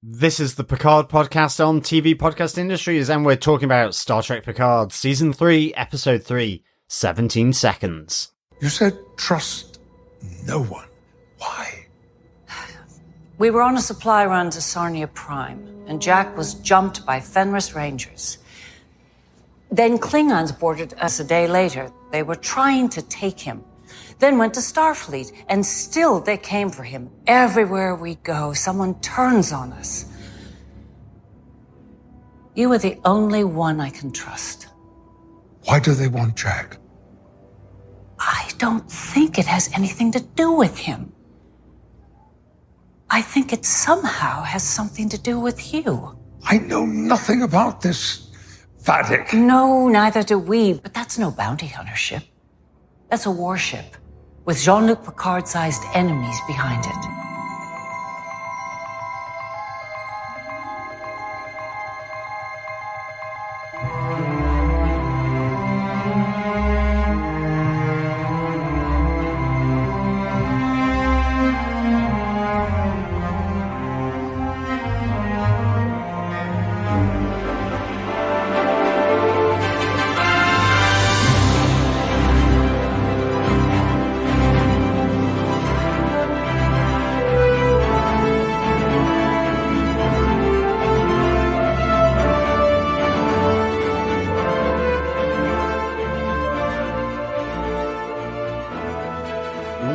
This is the Picard podcast on TV Podcast Industries, and we're talking about Star Trek Picard, Season 3, Episode 3, 17 Seconds. You said trust no one. Why? We were on a supply run to Sarnia Prime, and Jack was jumped by Fenris Rangers. Then Klingons boarded us a day later. They were trying to take him. Then went to Starfleet, and still they came for him. Everywhere we go, someone turns on us. You are the only one I can trust. Why do they want Jack? I don't think it has anything to do with him. I think it somehow has something to do with you. I know nothing about this Vatic. No, neither do we, but that's no bounty hunter ship. That's a warship with Jean-Luc Picard-sized enemies behind it.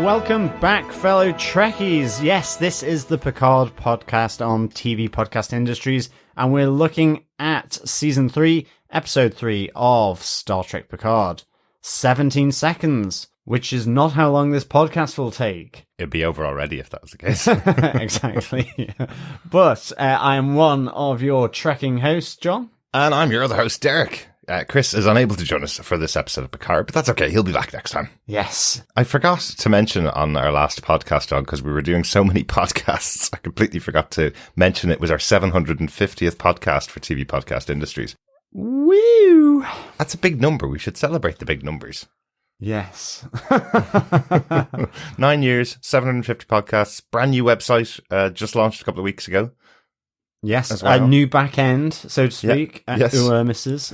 Welcome back, fellow Trekkies. Yes, this is the Picard podcast on TV Podcast Industries, and we're looking at Season 3, Episode 3 of Star Trek Picard. 17 seconds, which is not how long this podcast will take. It'd be over already if that was the case. Exactly. But I am one of your trekking hosts, John. And I'm your other host, Derek. Chris is unable to join us for this episode of Picard, but that's okay. He'll be back next time. Yes. I forgot to mention on our last podcast, John, because we were doing so many podcasts, I completely forgot to mention it was our 750th podcast for TV Podcast Industries. Woo! That's a big number. We should celebrate the big numbers. Yes. 9 years, 750 podcasts, brand new website, just launched a couple of weeks ago. Yes, well. a new back end, so to speak, at yes. Misses.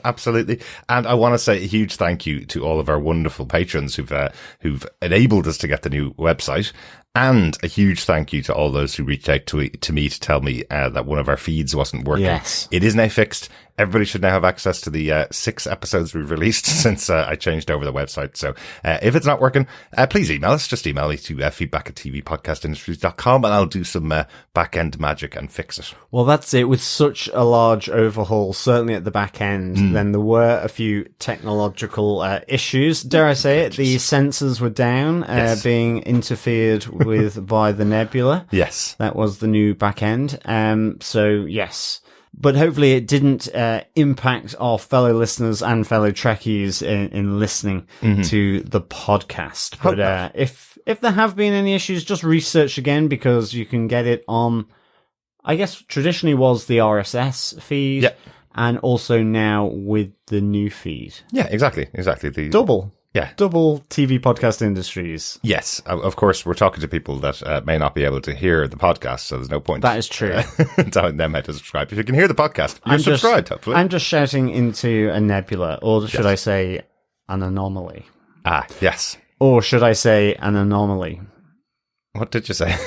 Absolutely. And I want to say a huge thank you to all of our wonderful patrons who've enabled us to get the new website. And a huge thank you to all those who reached out to me to tell me that one of our feeds wasn't working. Yes. It is now fixed. Everybody should now have access to the 6 episodes we've released since I changed over the website. So if it's not working, please email us. Just email me to feedback@tvpodcastindustries.com and I'll do some back-end magic and fix it. Well, that's it. With such a large overhaul, certainly at the back end, then there were a few technological issues. Dare I say it? The sensors were down, Yes. being interfered with by the nebula. Yes. That was the new back end. So, yes. But hopefully it didn't impact our fellow listeners and fellow Trekkies in listening to the podcast. Hope But not. if there have been any issues, just research again, because you can get it on, I guess traditionally was the RSS feed, Yeah. and also now with the new feed. Yeah, exactly. Double TV Podcast Industries. Yes, of course, we're talking to people that may not be able to hear the podcast, so there's no point. That is true. Telling them how to subscribe. If you can hear the podcast, you're subscribed, hopefully. I'm just shouting into a nebula, or should Yes. I say an anomaly? Ah, yes. Or should I say an anomaly? What did you say?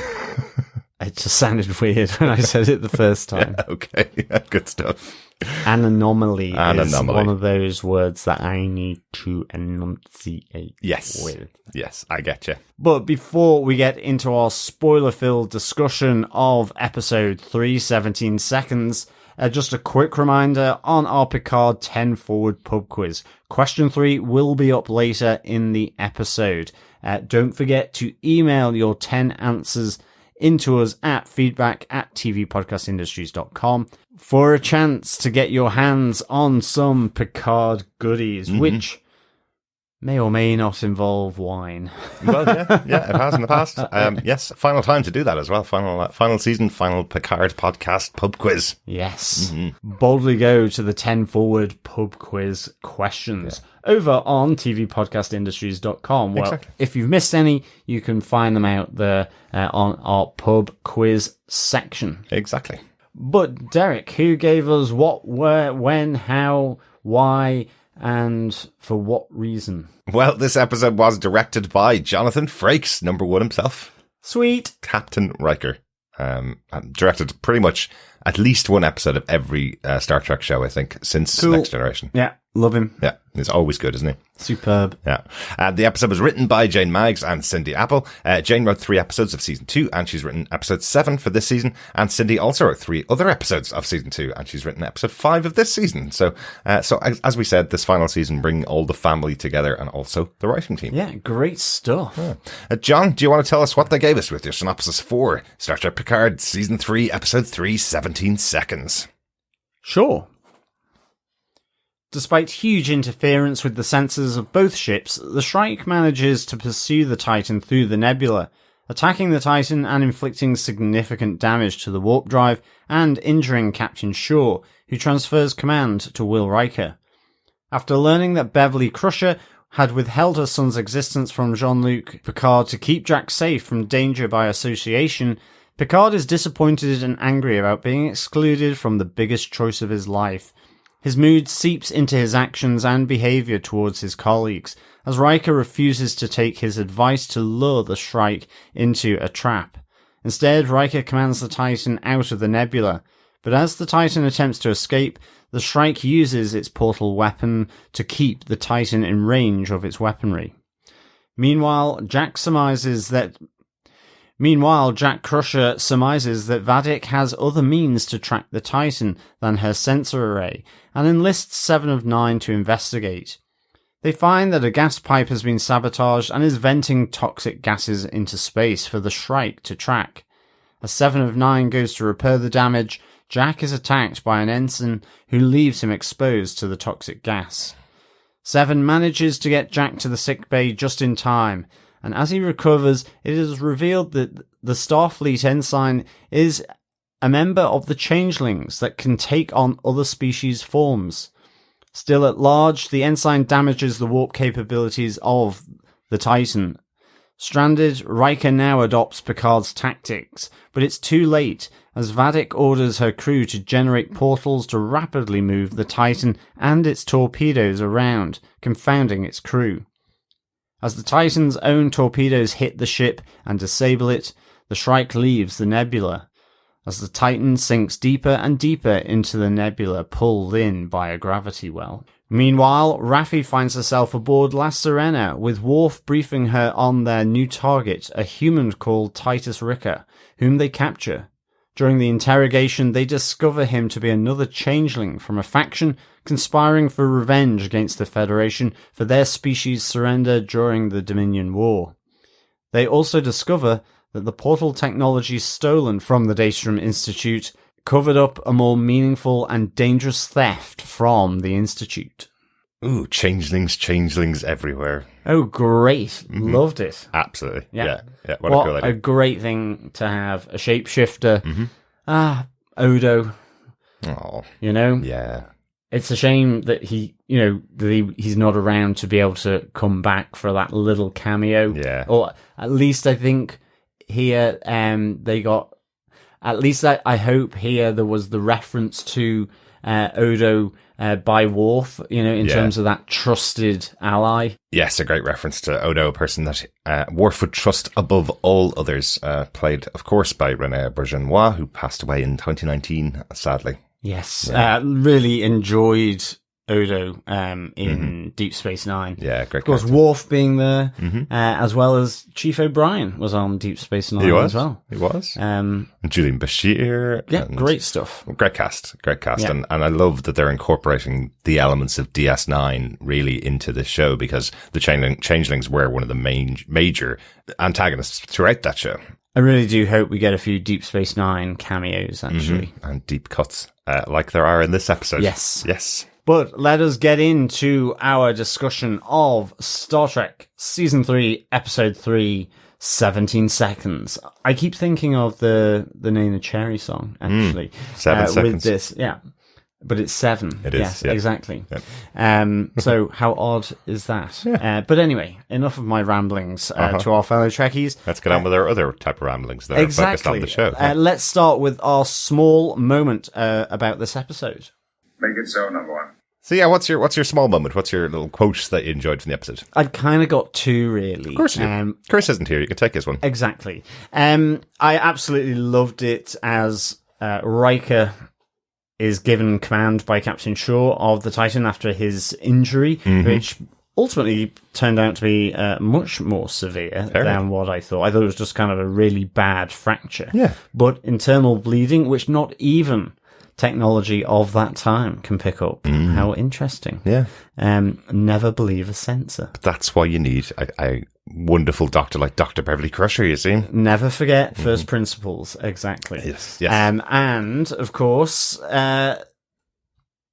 It just sounded weird when I said it the first time. Okay, good stuff. An anomaly is anomaly. one of those words that I need to enunciate with. Yes, I get you. But before we get into our spoiler-filled discussion of episode 3, 17 seconds, just a quick reminder on our Picard 10 Forward pub quiz. Question 3 will be up later in the episode. Don't forget to email your 10 answers into us at feedback@tvpodcastindustries.com for a chance to get your hands on some Picard goodies, which may or may not involve wine. Well, yeah, it has in the past. Yes, final time to do that as well. Final season, final Picard podcast pub quiz. Yes. Boldly go to the 10 forward pub quiz questions over on tvpodcastindustries.com. Well, Exactly. if you've missed any, you can find them out there on our pub quiz section. Exactly. But Derek, who gave us what, where, when, how, why, and for what reason? Well, this episode was directed by Jonathan Frakes, number one himself, Sweet. Captain Riker. And directed pretty much at least one episode of every Star Trek show, I think, since Cool. Next Generation. Yeah, love him. Yeah, he's always good, isn't he? Superb. Yeah. The episode was written by Jane Maggs and Cindy Apple. Jane wrote 3 episodes of season 2, and she's written episode 7 for this season. And Cindy also wrote 3 other episodes of season 2, and she's written episode 5 of this season. So as we said, this final season bring all the family together and also the writing team. Yeah, great stuff. John, do you want to tell us what they gave us with your synopsis for Star Trek Picard season 3, episode 3, 17 seconds? Sure. Despite huge interference with the sensors of both ships, the Shrike manages to pursue the Titan through the nebula, attacking the Titan and inflicting significant damage to the warp drive and injuring Captain Shaw, who transfers command to Will Riker. After learning that Beverly Crusher had withheld her son's existence from Jean-Luc Picard to keep Jack safe from danger by association, Picard is disappointed and angry about being excluded from the biggest choice of his life. His mood seeps into his actions and behaviour towards his colleagues, as Riker refuses to take his advice to lure the Shrike into a trap. Instead, Riker commands the Titan out of the nebula, but as the Titan attempts to escape, the Shrike uses its portal weapon to keep the Titan in range of its weaponry. Meanwhile, Jack Crusher surmises that Vadic has other means to track the Titan than her sensor array, and enlists 7 of 9 to investigate. They find that a gas pipe has been sabotaged and is venting toxic gases into space for the Shrike to track. As 7 of 9 goes to repair the damage, Jack is attacked by an ensign who leaves him exposed to the toxic gas. 7 manages to get Jack to the sickbay just in time, and as he recovers, it is revealed that the Starfleet ensign is a member of the Changelings that can take on other species' forms. Still at large, the ensign damages the warp capabilities of the Titan. Stranded, Riker now adopts Picard's tactics, but it's too late, as Vadic orders her crew to generate portals to rapidly move the Titan and its torpedoes around, confounding its crew. As the Titan's own torpedoes hit the ship and disable it, the Shrike leaves the nebula. As the Titan sinks deeper and deeper into the nebula, pulled in by a gravity well. Meanwhile, Raffi finds herself aboard La Sirena, with Worf briefing her on their new target, a human called Titus Ricker, whom they capture. During the interrogation, they discover him to be another changeling from a faction conspiring for revenge against the Federation for their species' surrender during the Dominion War. They also discover that the portal technology stolen from the Daystrom Institute covered up a more meaningful and dangerous theft from the Institute. Ooh, changelings everywhere. Oh, great. Loved it. Absolutely. Yeah. Yeah. What a What cool a idea. great thing to have. A shapeshifter. Odo, Oh, you know? yeah. It's a shame that he's not around to be able to come back for that little cameo. Yeah. Or at least I think here, they got, at least I hope here there was the reference to Odo by Worf, in terms of that trusted ally. Yes, a great reference to Odo, a person that Worf would trust above all others, played, of course, by René Bourgeois, who passed away in 2019, sadly. Yes, really enjoyed Odo in Deep Space Nine. Yeah, great. Of course, character. Worf being there, as well as Chief O'Brien was on Deep Space Nine as well. He was. And Julian Bashir. yeah, and great stuff. Great cast. Yeah. And I love that they're incorporating the elements of DS9 really into the show, because the Changelings were one of the major antagonists throughout that show. I really do hope we get a few Deep Space Nine cameos, actually. And deep cuts, like there are in this episode. Yes. Yes. But let us get into our discussion of Star Trek Season 3, Episode 3, 17 Seconds. I keep thinking of the Nana Cherry song, actually. 7 seconds. With this, yeah. But it's 7. It is, yes, yeah. exactly. Yeah. So how odd is that? Yeah. But anyway, enough of my ramblings to our fellow Trekkies. Let's get on with our other type of ramblings that are focused on the show. Let's start with our small moment about this episode. Make it so, number one. So yeah, what's your small moment? What's your little quote that you enjoyed from the episode? I'd kind of got 2, really. Of course you do. Chris isn't here. You can take his one. Exactly. I absolutely loved it as Riker is given command by Captain Shaw of the Titan after his injury, which ultimately turned out to be much more severe than what I thought. I thought it was just kind of a really bad fracture. Yeah. But internal bleeding, which not even technology of that time can pick up. How interesting. Yeah. Never believe a sensor. But that's why you need a wonderful doctor like Dr. Beverly Crusher, you see. Never forget first principles. Exactly. Yes. And, of course,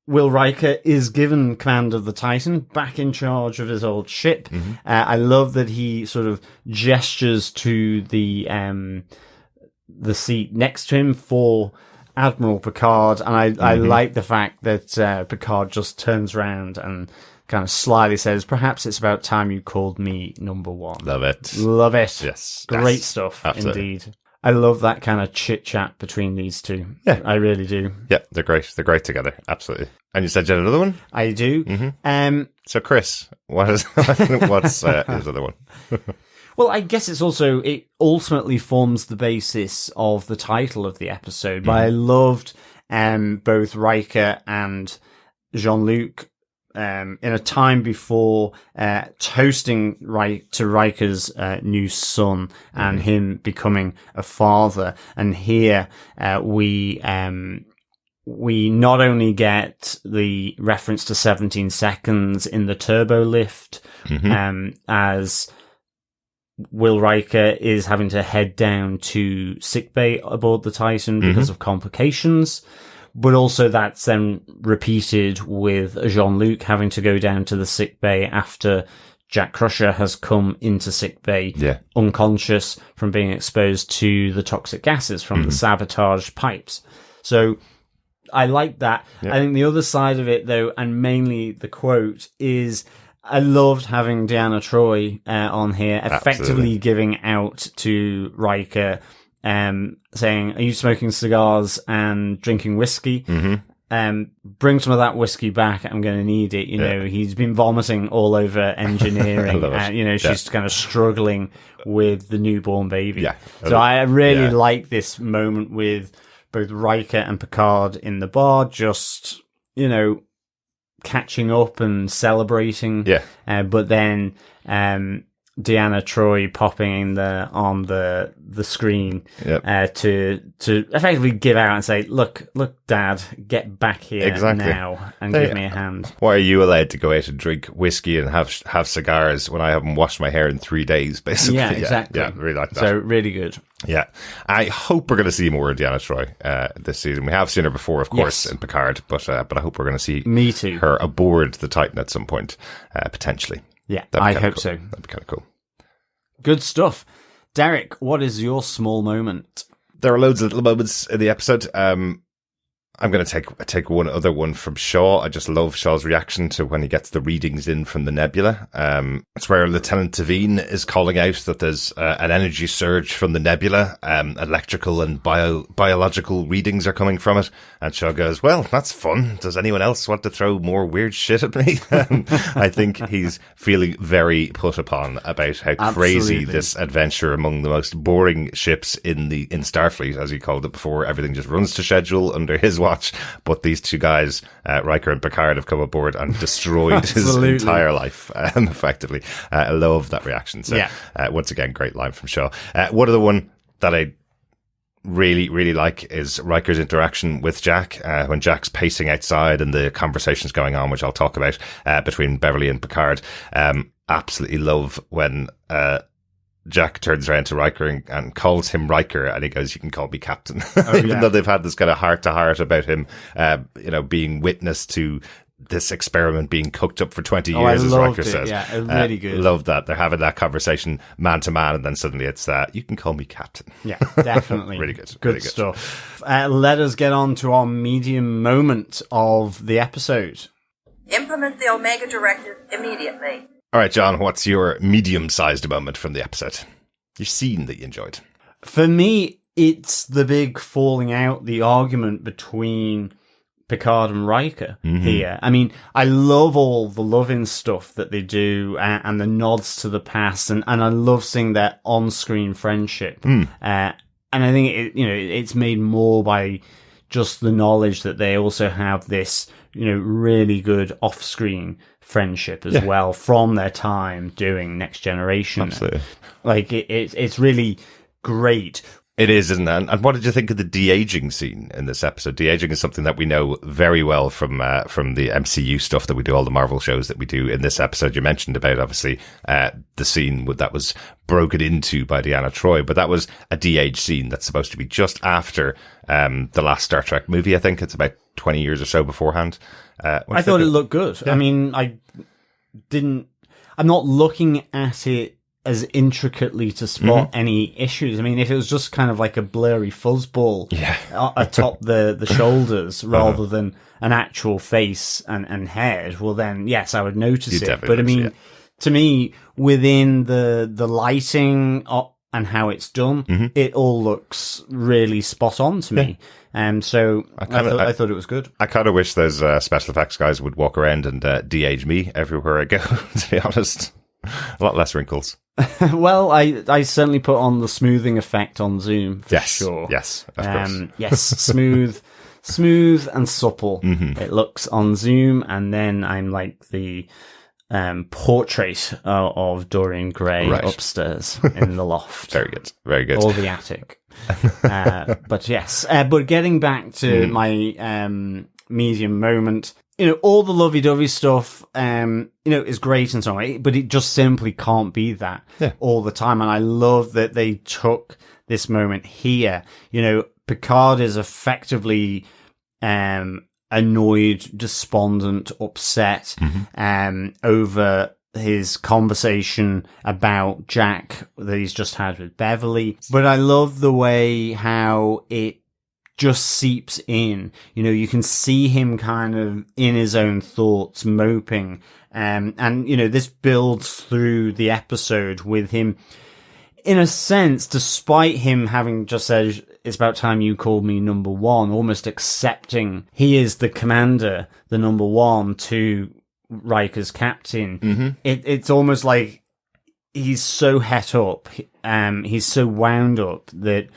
Will Riker is given command of the Titan, back in charge of his old ship. I love that he sort of gestures to the seat next to him for Admiral Picard, and I like the fact that Picard just turns around and kind of slyly says, "Perhaps it's about time you called me number one." Love it. Love it. Yes. Great yes. stuff, Absolutely. indeed. I love that kind of chit-chat between these two. Yeah. I really do. Yeah, they're great. They're great together. Absolutely. And you said you had another one? I do. So, Chris, what's his other one? Well, I guess it ultimately forms the basis of the title of the episode. But I loved both Riker and Jean-Luc in a time before toasting to Riker's new son and him becoming a father. And here we not only get the reference to 17 seconds in the turbo lift as Will Riker is having to head down to sickbay aboard the Titan because of complications, but also that's then repeated with Jean-Luc having to go down to the sickbay after Jack Crusher has come into sickbay unconscious from being exposed to the toxic gases from the sabotage pipes. So I like that. I think the other side of it, though, and mainly the quote, is I loved having Deanna Troi on here, effectively giving out to Riker, saying, "Are you smoking cigars and drinking whiskey? Bring some of that whiskey back. I'm going to need it." You know, he's been vomiting all over engineering. She's kind of struggling with the newborn baby. Yeah. So I really like this moment with both Riker and Picard in the bar, just, catching up and celebrating. But then Deanna Troi popping on the screen to effectively give out and say, look, Dad, get back here now and give me a hand. Why are you allowed to go out and drink whiskey and have cigars when I haven't washed my hair in 3 days, basically? Yeah, exactly. Yeah, really like that. So really good. Yeah. I hope we're going to see more of Deanna Troi this season. We have seen her before, of course, in Picard, but I hope we're going to see her aboard the Titan at some point, potentially. Yeah, I hope so. That'd be kind of cool. Good stuff. Derek, what is your small moment? There are loads of little moments in the episode. I'm going to take one other one from Shaw. I just love Shaw's reaction to when he gets the readings in from the nebula. It's where Lieutenant Tavine is calling out that there's an energy surge from the nebula. Electrical and biological readings are coming from it. And Shaw goes, "Well, that's fun. Does anyone else want to throw more weird shit at me?" I think he's feeling very put upon about how crazy this adventure among the most boring ships in Starfleet, as he called it before. Everything just runs to schedule under his watch. But these two guys, Riker and Picard, have come aboard and destroyed his entire life, effectively. I love that reaction. So, once again, great line from Shaw. One other one that I really, really like is Riker's interaction with Jack when Jack's pacing outside and the conversations going on, which I'll talk about, between Beverly and Picard. Absolutely love when Jack turns around to Riker and calls him Riker, and he goes, "You can call me Captain." Even though they've had this kind of heart-to-heart about him, being witness to this experiment being cooked up for 20 I years, as loved Riker it. says. Yeah, really good. Love that. They're having that conversation man to man, and then suddenly it's, you can call me Captain. Yeah, definitely. Really good. Good Really good stuff. Let us get on to our medium moment of the episode. Implement the Omega Directive immediately. All right, John, what's your medium-sized moment from the episode? Your scene that you enjoyed? For me, it's the big falling out, the argument between Picard and Riker here. I mean, I love all the loving stuff that they do and the nods to the past, and I love seeing their on-screen friendship. And I think it's made more by just the knowledge that they also have this, really good off-screen friendship as well from their time doing Next Generation. Absolutely. Like it's really great. It is, isn't it? And what did you think of the de-aging scene in this episode? De-aging is something that we know very well from the MCU stuff that we do, all the Marvel shows that we do. In this episode, you mentioned about, obviously, the scene that was broken into by Deanna Troi, but that was a de-age scene that's supposed to be just after the last Star Trek movie, I think. It's about 20 years or so beforehand. I thought it looked good. Yeah. I mean, I'm not looking at it as intricately to spot any issues. I mean, if it was just kind of like a blurry fuzzball atop the shoulders rather than an actual face and head, well then, yes, I would notice it. But I mean, to me, within the lighting and how it's done, it all looks really spot on to me. So I thought it was good. I kind of wish those special effects guys would walk around and de-age me everywhere I go, to be honest. A lot less wrinkles. Well, I certainly put on the smoothing effect on Zoom, for sure. Yes, of course. Yes, smooth and supple. It looks on Zoom, and then I'm like the portrait of Dorian Gray upstairs in the loft. Very good, very good. Or the attic. But yes, but getting back to my medium moment, all the lovey-dovey stuff, is great and so on, but it just simply can't be that all the time. And I love that they took this moment here. Picard is effectively annoyed, despondent, upset over his conversation about Jack that he's just had with Beverly. But I love the way how it just seeps in. You can see him kind of in his own thoughts, moping. And this builds through the episode with him, in a sense, despite him having just said, it's about time you called me number one, almost accepting he is the commander, the number one to Riker's captain. It's almost like he's so het up, he's so wound up that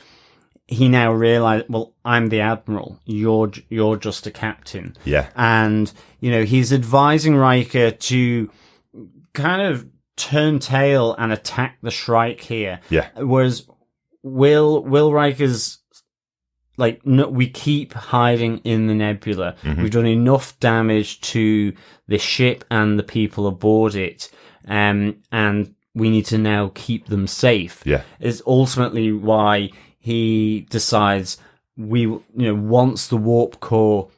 he now realized, well, I'm the admiral. You're just a captain. Yeah. And, he's advising Riker to kind of turn tail and attack the Shrike here. Yeah. Whereas Will Riker's like, no, we keep hiding in the nebula. We've done enough damage to the ship and the people aboard it. And we need to now keep them safe. Yeah. Is ultimately why he decides once the warp core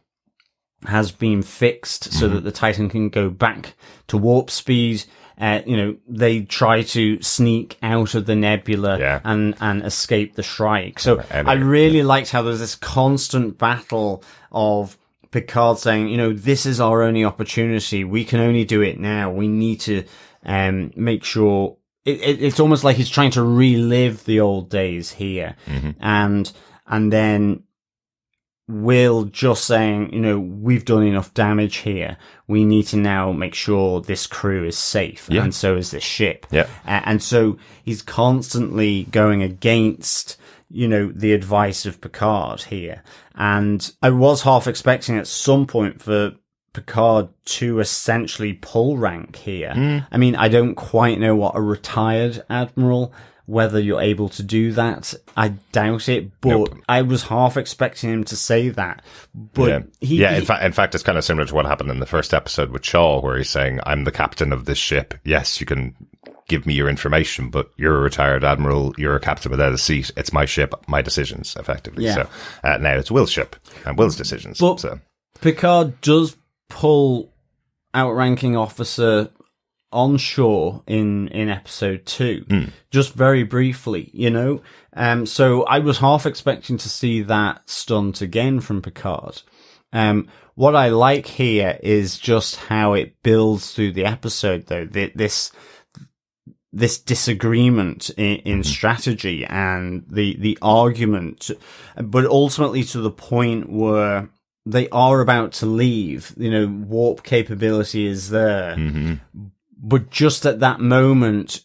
has been fixed so that the Titan can go back to warp speed, they try to sneak out of the nebula and escape the Shrike. So I really liked how there's this constant battle of Picard saying, this is our only opportunity. We can only do it now. We need to make sure. It's almost like he's trying to relive the old days here. And then Will just saying, we've done enough damage here. We need to now make sure this crew is safe. And so is this ship. And so he's constantly going against, the advice of Picard here. And I was half expecting at some point for Picard to essentially pull rank here. I mean, I don't quite know what a retired admiral, whether you're able to do that. I doubt it, but I was half expecting him to say that. But in fact, it's kind of similar to what happened in the first episode with Shaw, where he's saying, I'm the captain of this ship. Yes, you can give me your information, but you're a retired admiral, you're a captain without a seat. It's my ship, my decisions, effectively. So now it's Will's ship and Will's decisions. But Picard does pull outranking officer on shore in episode 2, just very briefly, so I was half expecting to see that stunt again from Picard. What I like here is just how it builds through the episode, though. This disagreement in strategy and the argument, but ultimately to the point where they are about to leave. Warp capability is there. But just at that moment,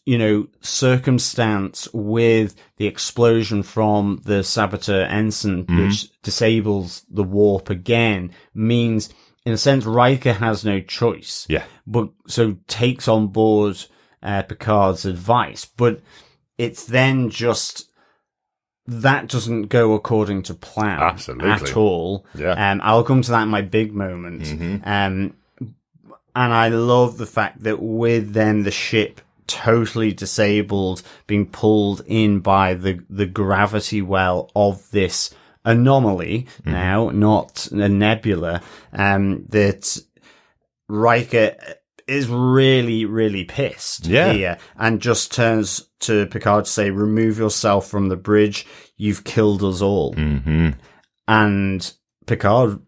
circumstance with the explosion from the saboteur ensign, which disables the warp again, means, in a sense, Riker has no choice. Yeah. But so takes on board Picard's advice. But it's then just that doesn't go according to plan. Absolutely. At all. Yeah. I'll come to that in my big moment. And I love the fact that with then the ship totally disabled, being pulled in by the gravity well of this anomaly now, not a nebula, that Riker is really, really pissed here and just turns to Picard to say, remove yourself from the bridge. You've killed us all. And Picard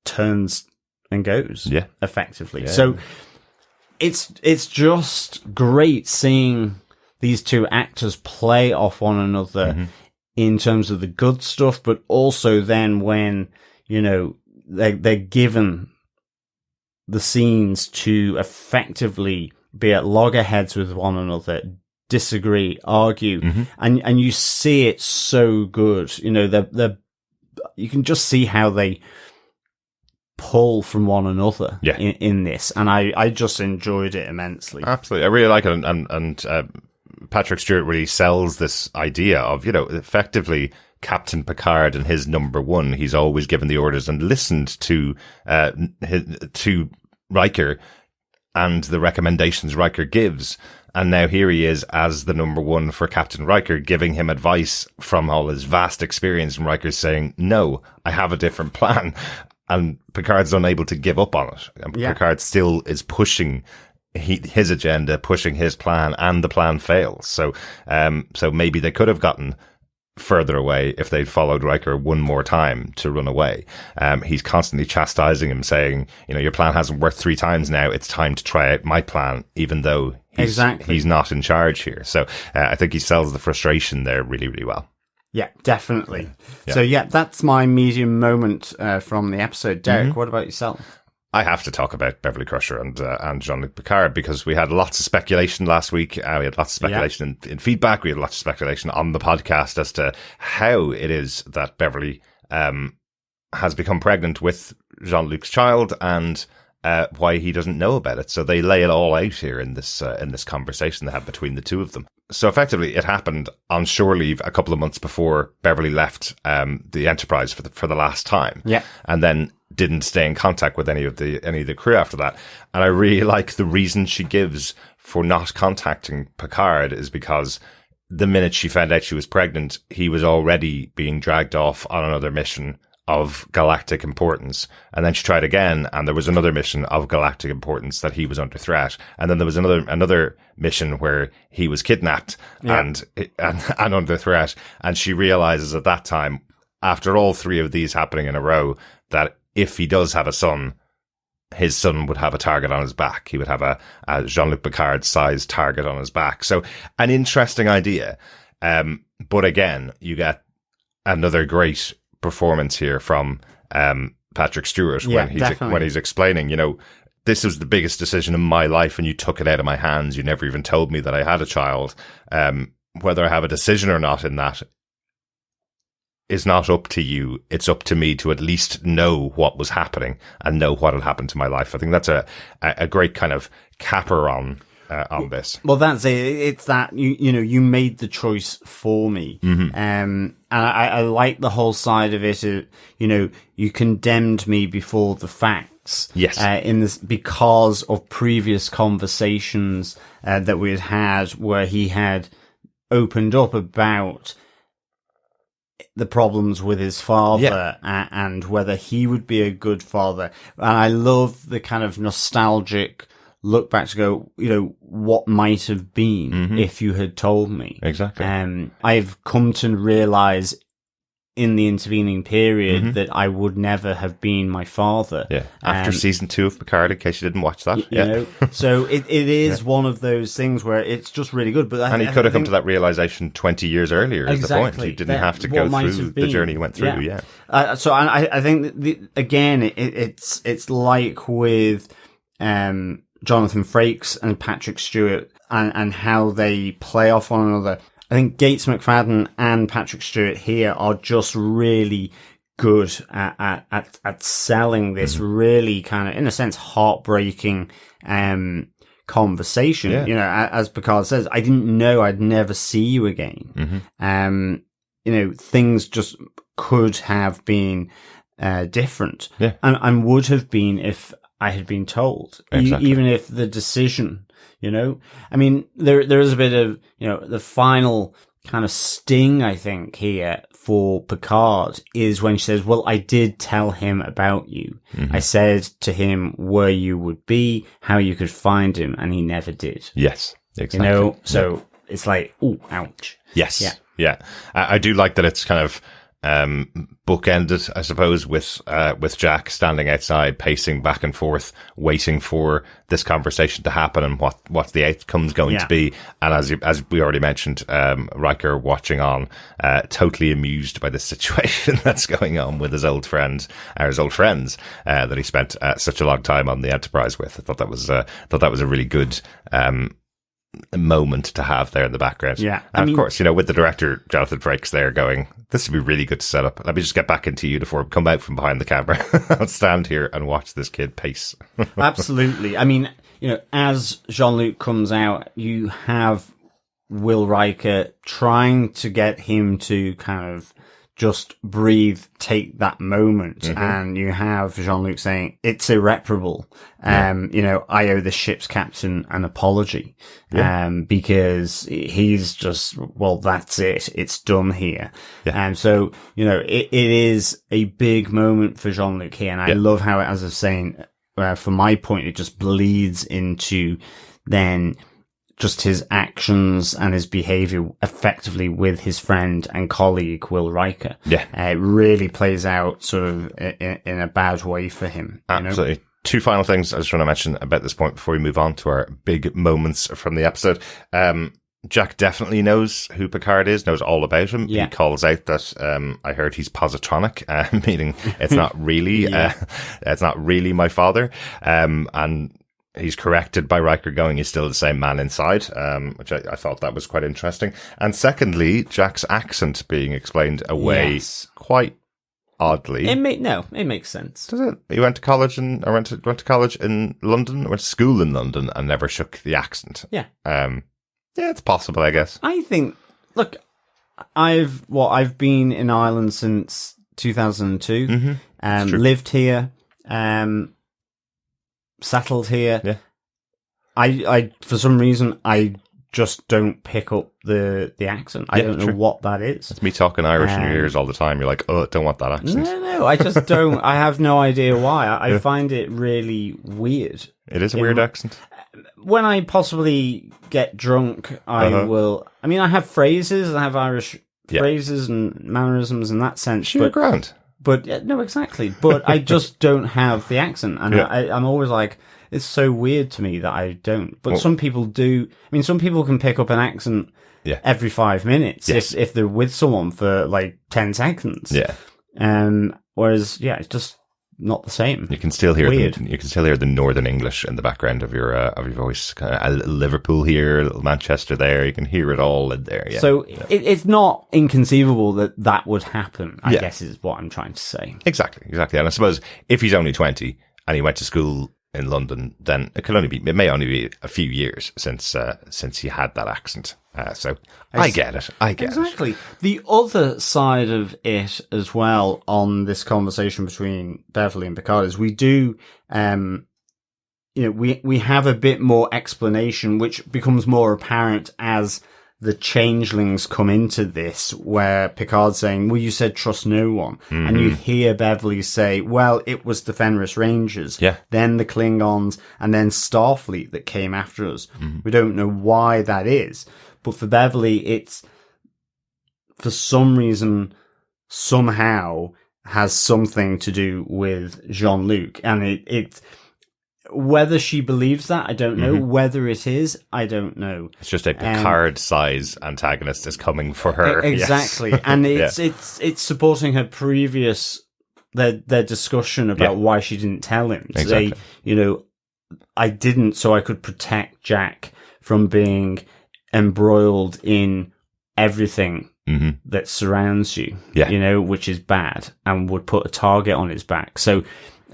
turns and goes effectively. So it's just great seeing these two actors play off one another in terms of the good stuff, but also then when, they're given the scenes to effectively be at loggerheads with one another, disagree, argue, and you see it so good. They're you can just see how they pull from one another in this, and I just enjoyed it immensely. Absolutely, I really like it, and Patrick Stewart really sells this idea of effectively Captain Picard and his number one. He's always given the orders and listened to Riker and the recommendations Riker gives. And now here he is as the number one for Captain Riker, giving him advice from all his vast experience. And Riker's saying, no, I have a different plan. And Picard's unable to give up on it. And Picard still is pushing his agenda, pushing his plan, and the plan fails. So maybe they could have gotten further away if they'd followed Riker one more time to run away. He's constantly chastising him, saying, your plan hasn't worked 3 times now. It's time to try out my plan, even though he's not in charge here. So I think he sells the frustration there really, really well. Yeah, definitely. So that's my medium moment from the episode. Derek, what about yourself? I have to talk about Beverly Crusher and Jean-Luc Picard, because we had lots of speculation last week. We had lots of speculation in feedback. We had lots of speculation on the podcast as to how it is that Beverly has become pregnant with Jean-Luc's child and why he doesn't know about it. So they lay it all out here in this conversation they have between the two of them. So effectively, it happened on shore leave a couple of months before Beverly left the Enterprise for the last time. Yeah, and then didn't stay in contact with any of the crew after that. And I really like the reason she gives for not contacting Picard is because the minute she found out she was pregnant, he was already being dragged off on another mission of galactic importance. And then she tried again, and there was another mission of galactic importance that he was under threat. And then there was another mission where he was kidnapped and under threat. And she realizes at that time, after all 3 of these happening in a row, that if he does have a son, his son would have a target on his back. He would have a Jean-Luc Picard-sized target on his back. So an interesting idea. But again, you get another great performance here from Patrick Stewart when he's explaining, this was the biggest decision in my life and you took it out of my hands. You never even told me that I had a child. Whether I have a decision or not in that is not up to you. It's up to me to at least know what was happening and know what had happened to my life. I think that's a great kind of capper on this. Well, that's it. It's that you made the choice for me. And I like the whole side of it. You condemned me before the facts. Yes. In this, because of previous conversations that we had where he had opened up about the problems with his father and whether he would be a good father. And I love the kind of nostalgic look back to go, what might have been if you had told me. Exactly. I've come to realize in the intervening period that I would never have been my father. Yeah. After season 2 of Picard, in case you didn't watch that. You know, so it is one of those things where it's just really good. But he could have come to that realization 20 years earlier is the point. He didn't have to go through the journey he went through. So I think that it's like with Jonathan Frakes and Patrick Stewart and how they play off one another. I think Gates McFadden and Patrick Stewart here are just really good at selling this really kind of, in a sense, heartbreaking conversation. As Picard says, I didn't know I'd never see you again. Things just could have been different, and would have been if I had been told. Exactly. Even if the decision. I mean, there is a bit of, the final kind of sting, I think, here for Picard is when she says, well, I did tell him about you. I said to him where you would be, how you could find him, and he never did. Yes, exactly. So it's like, ooh, ouch. Yes. Yeah. I do like that it's kind of, bookended, I suppose, with Jack standing outside, pacing back and forth, waiting for this conversation to happen and what the outcome's going to be. And as we already mentioned, Riker watching on, totally amused by the situation that's going on with his old friends that he spent such a long time on the Enterprise with. I thought that was a really good moment to have there in the background. Yeah. And of course, with the director, Jonathan Frakes there going, this would be really good to set up. Let me just get back into uniform, come out from behind the camera. I'll stand here and watch this kid pace. Absolutely. I mean, as Jean-Luc comes out, you have Will Riker trying to get him to kind of just breathe, take that moment. And you have Jean-Luc saying, it's irreparable. I owe the ship's captain an apology. Because he's just, well, that's it. It's done here. And so, it is a big moment for Jean-Luc here. And I love how, as I was saying, from my point, it just bleeds into then just his actions and his behavior effectively with his friend and colleague, Will Riker. It really plays out sort of in a bad way for him. Absolutely. Two final things I just want to mention about this point before we move on to our big moments from the episode. Jack definitely knows who Picard is, knows all about him. He calls out that, I heard he's positronic, meaning it's not really, it's not really my father. And he's corrected by Riker going, he's still the same man inside, which I thought that was quite interesting. And secondly, Jack's accent being explained away quite oddly. It makes sense. Does it? He went to college went to college in London, went to school in London and never shook the accent. Yeah. It's possible, I guess. I think, look, I've been in Ireland since 2002, lived here, settled here. Yeah. I for some reason I just don't pick up the accent. I don't know what that is. It's me talking Irish in your ears all the time. You're like, oh, don't want that accent. No, I just don't. I have no idea why. I find it really weird. It is a weird accent. When I possibly get drunk, I will. I mean, I have phrases. I have Irish phrases and mannerisms in that sense. Sure, grand. But no, exactly. But I just don't have the accent, and I'm always like, it's so weird to me that I don't. But some people do. I mean, some people can pick up an accent every 5 minutes if they're with someone for like 10 seconds. Yeah. Whereas, it's just not the same. You can still hear the Northern English in the background of your voice. Kind of a little Liverpool here, a little Manchester there. You can hear it all in there. Yeah. So it's not inconceivable that would happen. I guess is what I'm trying to say. Exactly. And I suppose if he's only 20 and he went to school in London, then it may only be a few years since he had that accent. So I get it. Exactly. The other side of it as well on this conversation between Beverly and Picard is we do, we have a bit more explanation, which becomes more apparent as the changelings come into this, where Picard's saying, well, you said trust no one. And you hear Beverly say, well, it was the Fenris Rangers, then the Klingons, and then Starfleet that came after us. We don't know why that is. But for Beverly, it's, for some reason, somehow has something to do with Jean-Luc. And it whether she believes that, I don't know. Whether it is, I don't know. It's just a Picard-size antagonist is coming for her. Exactly. Yes. And it's supporting her previous, their discussion about why she didn't tell him. Exactly. Say, you know, I didn't so I could protect Jack from being embroiled in everything that surrounds you, you know, which is bad and would put a target on his back. So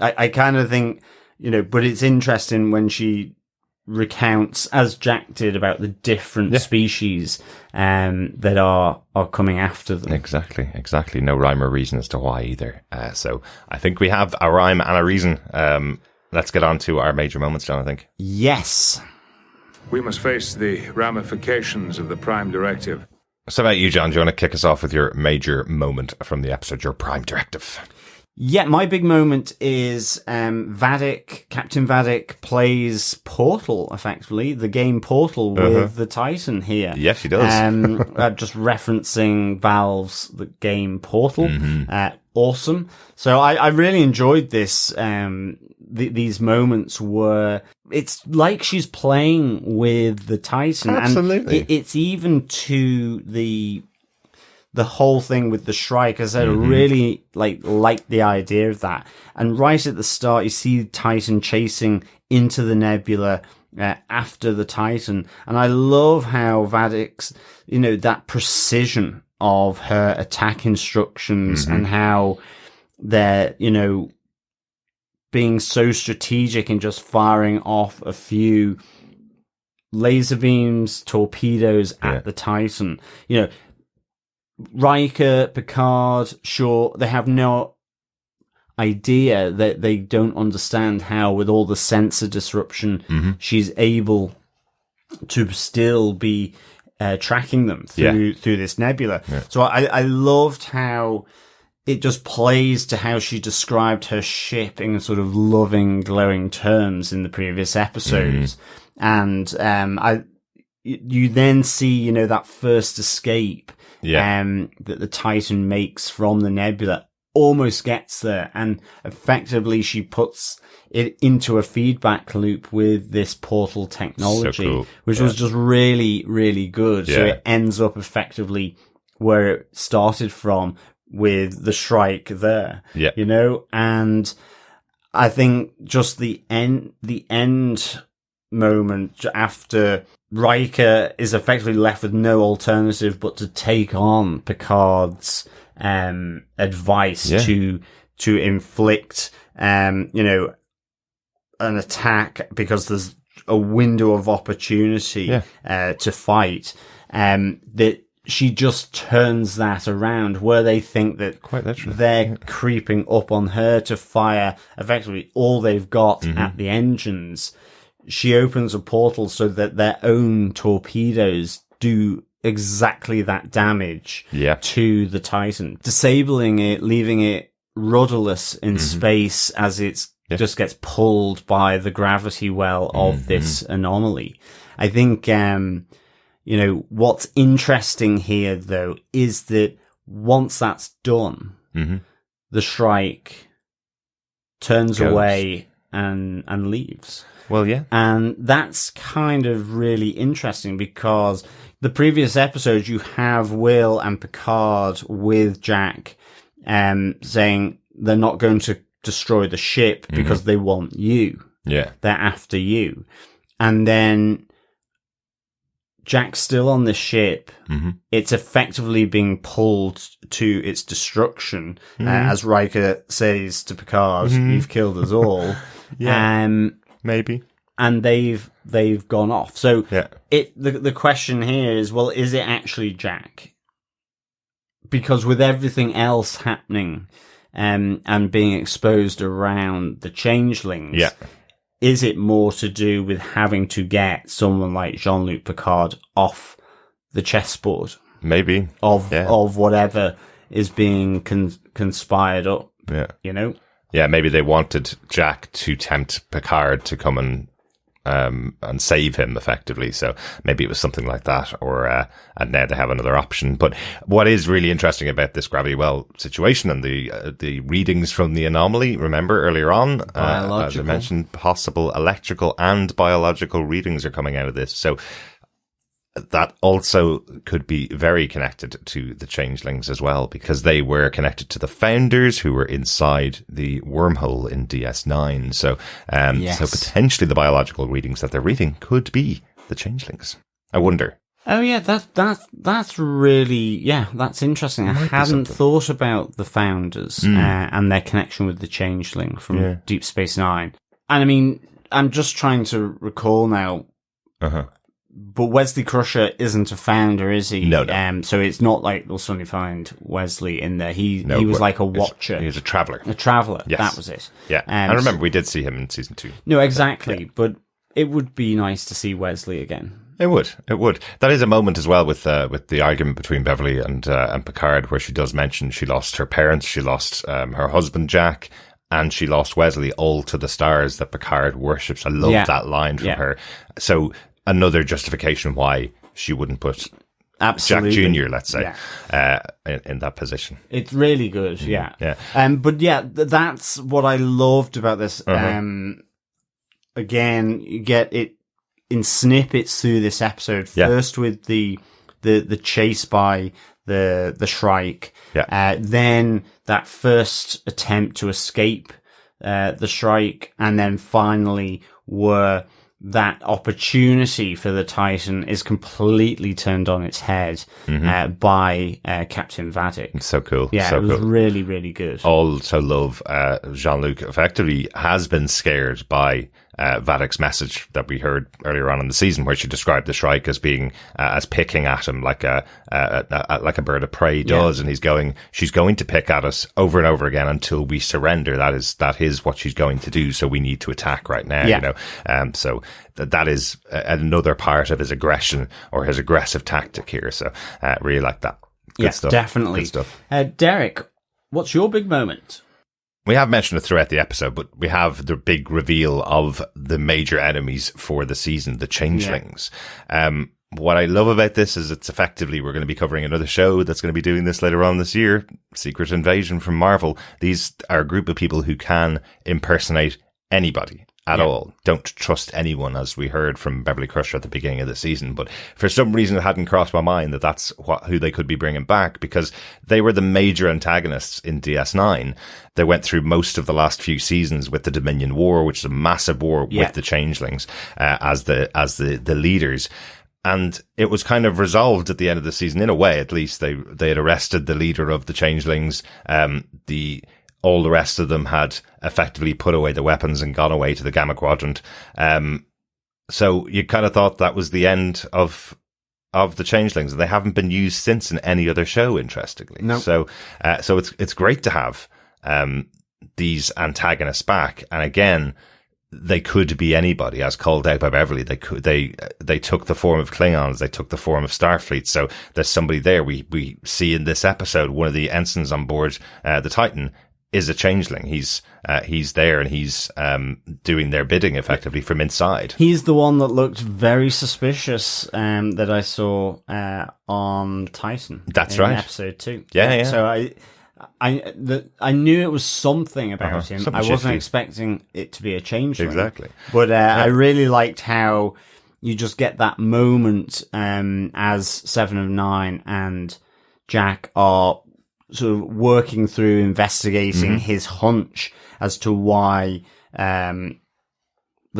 I kind of think, you know, but it's interesting when she recounts, as Jack did, about the different species that are coming after them. Exactly. No rhyme or reason as to why either. So I think we have a rhyme and a reason. Let's get on to our major moments, John, I think. Yes. We must face the ramifications of the Prime Directive. So about you, John, do you want to kick us off with your major moment from the episode, your Prime Directive? Yeah, my big moment is Vadic. Captain Vadic plays Portal, effectively, the game Portal with the Titan here. Yes, he does. Just referencing Valve's the game Portal. Awesome. So I really enjoyed this. These moments where it's like she's playing with the Titan. Absolutely. And it's even to the whole thing with the Shrike, as I really like the idea of that. And right at the start, you see Titan chasing into the nebula after the Titan. And I love how Vadic's, you know, that precision of her attack instructions and how they're, you know, being so strategic and just firing off a few laser beams, torpedoes at the Titan. You know, Riker, Picard, sure, they have no idea, that they don't understand how, with all the sensor disruption, she's able to still be tracking them through this nebula. So I loved how it just plays to how she described her ship in sort of loving, glowing terms in the previous episodes. And you then see, you know, that first escape that the Titan makes from the nebula almost gets there, and effectively she puts it into a feedback loop with this portal technology, which was just really, really good. So it ends up effectively where it started from, with the Shrike there, you know, and I think just the end moment after Riker is effectively left with no alternative but to take on Picard's advice to inflict you know, an attack because there's a window of opportunity to fight, that she just turns that around, where they think that they're creeping up on her to fire effectively all they've got at the engines. She opens a portal so that their own torpedoes do exactly that damage to the Titan, disabling it, leaving it rudderless in space as it just gets pulled by the gravity well of this anomaly. I think, you know, what's interesting here, though, is that once that's done, the Shrike turns away and leaves. Well, yeah. And that's kind of really interesting, because the previous episodes you have Will and Picard with Jack saying they're not going to destroy the ship because they want you. Yeah. They're after you. And then Jack's still on the ship. It's effectively being pulled to its destruction. As Riker says to Picard, you've killed us all. Maybe. And they've gone off. So the question here is, well, is it actually Jack? Because with everything else happening and being exposed around the changelings, is it more to do with having to get someone like Jean-Luc Picard off the chessboard Maybe. Of whatever is being conspired up. Yeah. You know? Yeah, maybe they wanted Jack to tempt Picard to come and save him effectively. So maybe it was something like that, and now they have another option. But what is really interesting about this gravity well situation and the readings from the anomaly, remember earlier on, as I mentioned, possible electrical and biological readings are coming out of this. So that also could be very connected to the changelings as well, because they were connected to the founders who were inside the wormhole in DS9. So, so potentially the biological readings that they're reading could be the changelings. I wonder. Oh yeah, that's really, that's interesting. I hadn't thought about the founders and their connection with the changeling from Deep Space Nine. And I mean, I'm just trying to recall now. But Wesley Crusher isn't a founder, is he? No. So it's not like they'll suddenly find Wesley in there. He was like a watcher. He was a traveller. A traveller. Yes. That was it. Yeah. I remember we did see him in season 2. No, exactly. But it would be nice to see Wesley again. It would. That is a moment as well with the argument between Beverly and Picard, where she does mention she lost her parents, she lost her husband Jack, and she lost Wesley, all to the stars that Picard worships. I love that line from her. So another justification why she wouldn't put Jack Jr., let's say, in that position. It's really good, but that's what I loved about this. Again, you get it in snippets through this episode. First with the chase by the Shrike. Then that first attempt to escape the Shrike, and then finally where that opportunity for the Titan is completely turned on its head by Captain Vadic. It's so cool. Yeah, it was really, really good. Also love Jean-Luc effectively has been scared by Vadic's message that we heard earlier on in the season, where she described the Shrike as being as picking at him like a bird of prey does, and she's going to pick at us over and over again until we surrender. That is what she's going to do. So we need to attack right now. You know, so that is another part of his aggression or his aggressive tactic here. So really like that. Good stuff. Definitely. Good stuff. Derek, what's your big moment? We have mentioned it throughout the episode, but we have the big reveal of the major enemies for the season, the changelings. What I love about this is it's effectively, we're going to be covering another show that's going to be doing this later on this year, Secret Invasion from Marvel. These are a group of people who can impersonate anybody at all. Don't trust anyone, as we heard from Beverly Crusher at the beginning of the season. But for some reason, it hadn't crossed my mind that that's who they could be bringing back, because they were the major antagonists in DS9. They went through most of the last few seasons with the Dominion War, which is a massive war with the changelings as the leaders. And it was kind of resolved at the end of the season, in a way, at least. They had arrested the leader of the changelings. All the rest of them had effectively put away the weapons and gone away to the Gamma Quadrant. So you kind of thought that was the end of the changelings. They haven't been used since in any other show, interestingly. No. So it's great to have these antagonists back. And again, they could be anybody, as called out by Beverly. They took the form of Klingons. They took the form of Starfleet. So there's somebody there. We see in this episode, one of the ensigns on board the Titan is a changeling. He's there and he's doing their bidding effectively from inside. He's the one that looked very suspicious that I saw on Titan. That's right. Episode 2. Yeah. So I knew it was something about him. I wasn't expecting it to be a changeling. Exactly. But I really liked how you just get that moment as 7 of 9 and Jack are sort of working through investigating his hunch as to why the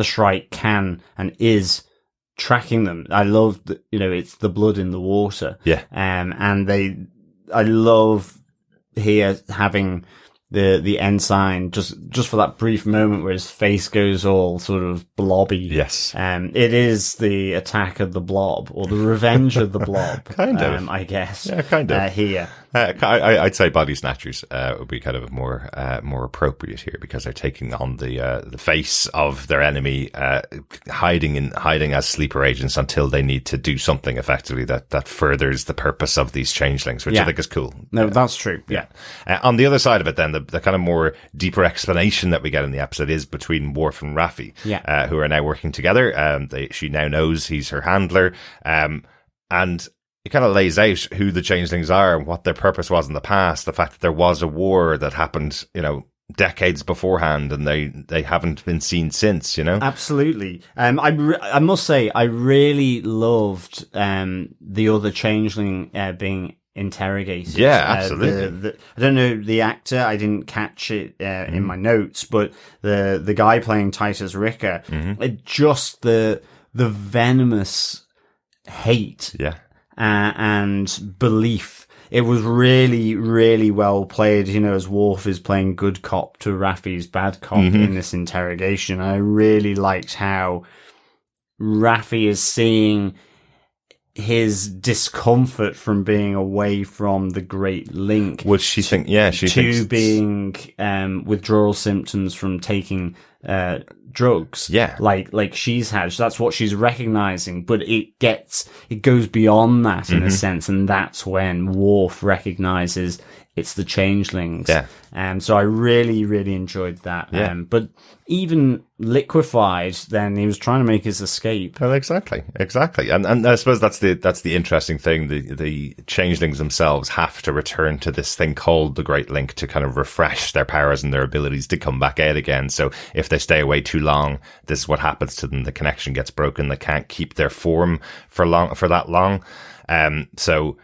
Shrike can and is tracking them. I love that, it's the blood in the water. Yeah. And I love here having the ensign just for that brief moment where his face goes all sort of blobby. Yes. It is the attack of the blob, or the revenge of the blob. Kind of. I guess. Yeah, kind of. Here. I'd say body snatchers would be kind of more appropriate here, because they're taking on the face of their enemy, hiding as sleeper agents until they need to do something effectively that furthers the purpose of these changelings, which I think is cool. No, that's true. Yeah. On the other side of it, then the kind of more deeper explanation that we get in the episode is between Worf and Raffi, who are now working together. She now knows he's her handler, and it kind of lays out who the changelings are and what their purpose was in the past. The fact that there was a war that happened, decades beforehand, and they haven't been seen since, Absolutely. I must say, I really loved the other changeling being interrogated. Yeah, absolutely. I don't know the actor. I didn't catch it in my notes, but the guy playing Titus Ricker, just the venomous hate. Yeah. And belief. It was really, really well played, as Worf is playing good cop to Raffi's bad cop in this interrogation. I really liked how Raffi is seeing his discomfort from being away from the Great Link. Would she think? Yeah, she thinks being withdrawal symptoms from taking drugs. Yeah, like she's had. That's what she's recognizing, but it goes beyond that in a sense, and that's when Worf recognizes it's the changelings. Yeah. So I really, really enjoyed that. Yeah. But even liquefied, then he was trying to make his escape. Well, exactly. And I suppose that's the interesting thing. The changelings themselves have to return to this thing called the Great Link to kind of refresh their powers and their abilities to come back out again. So if they stay away too long, this is what happens to them. The connection gets broken. They can't keep their form for that long. So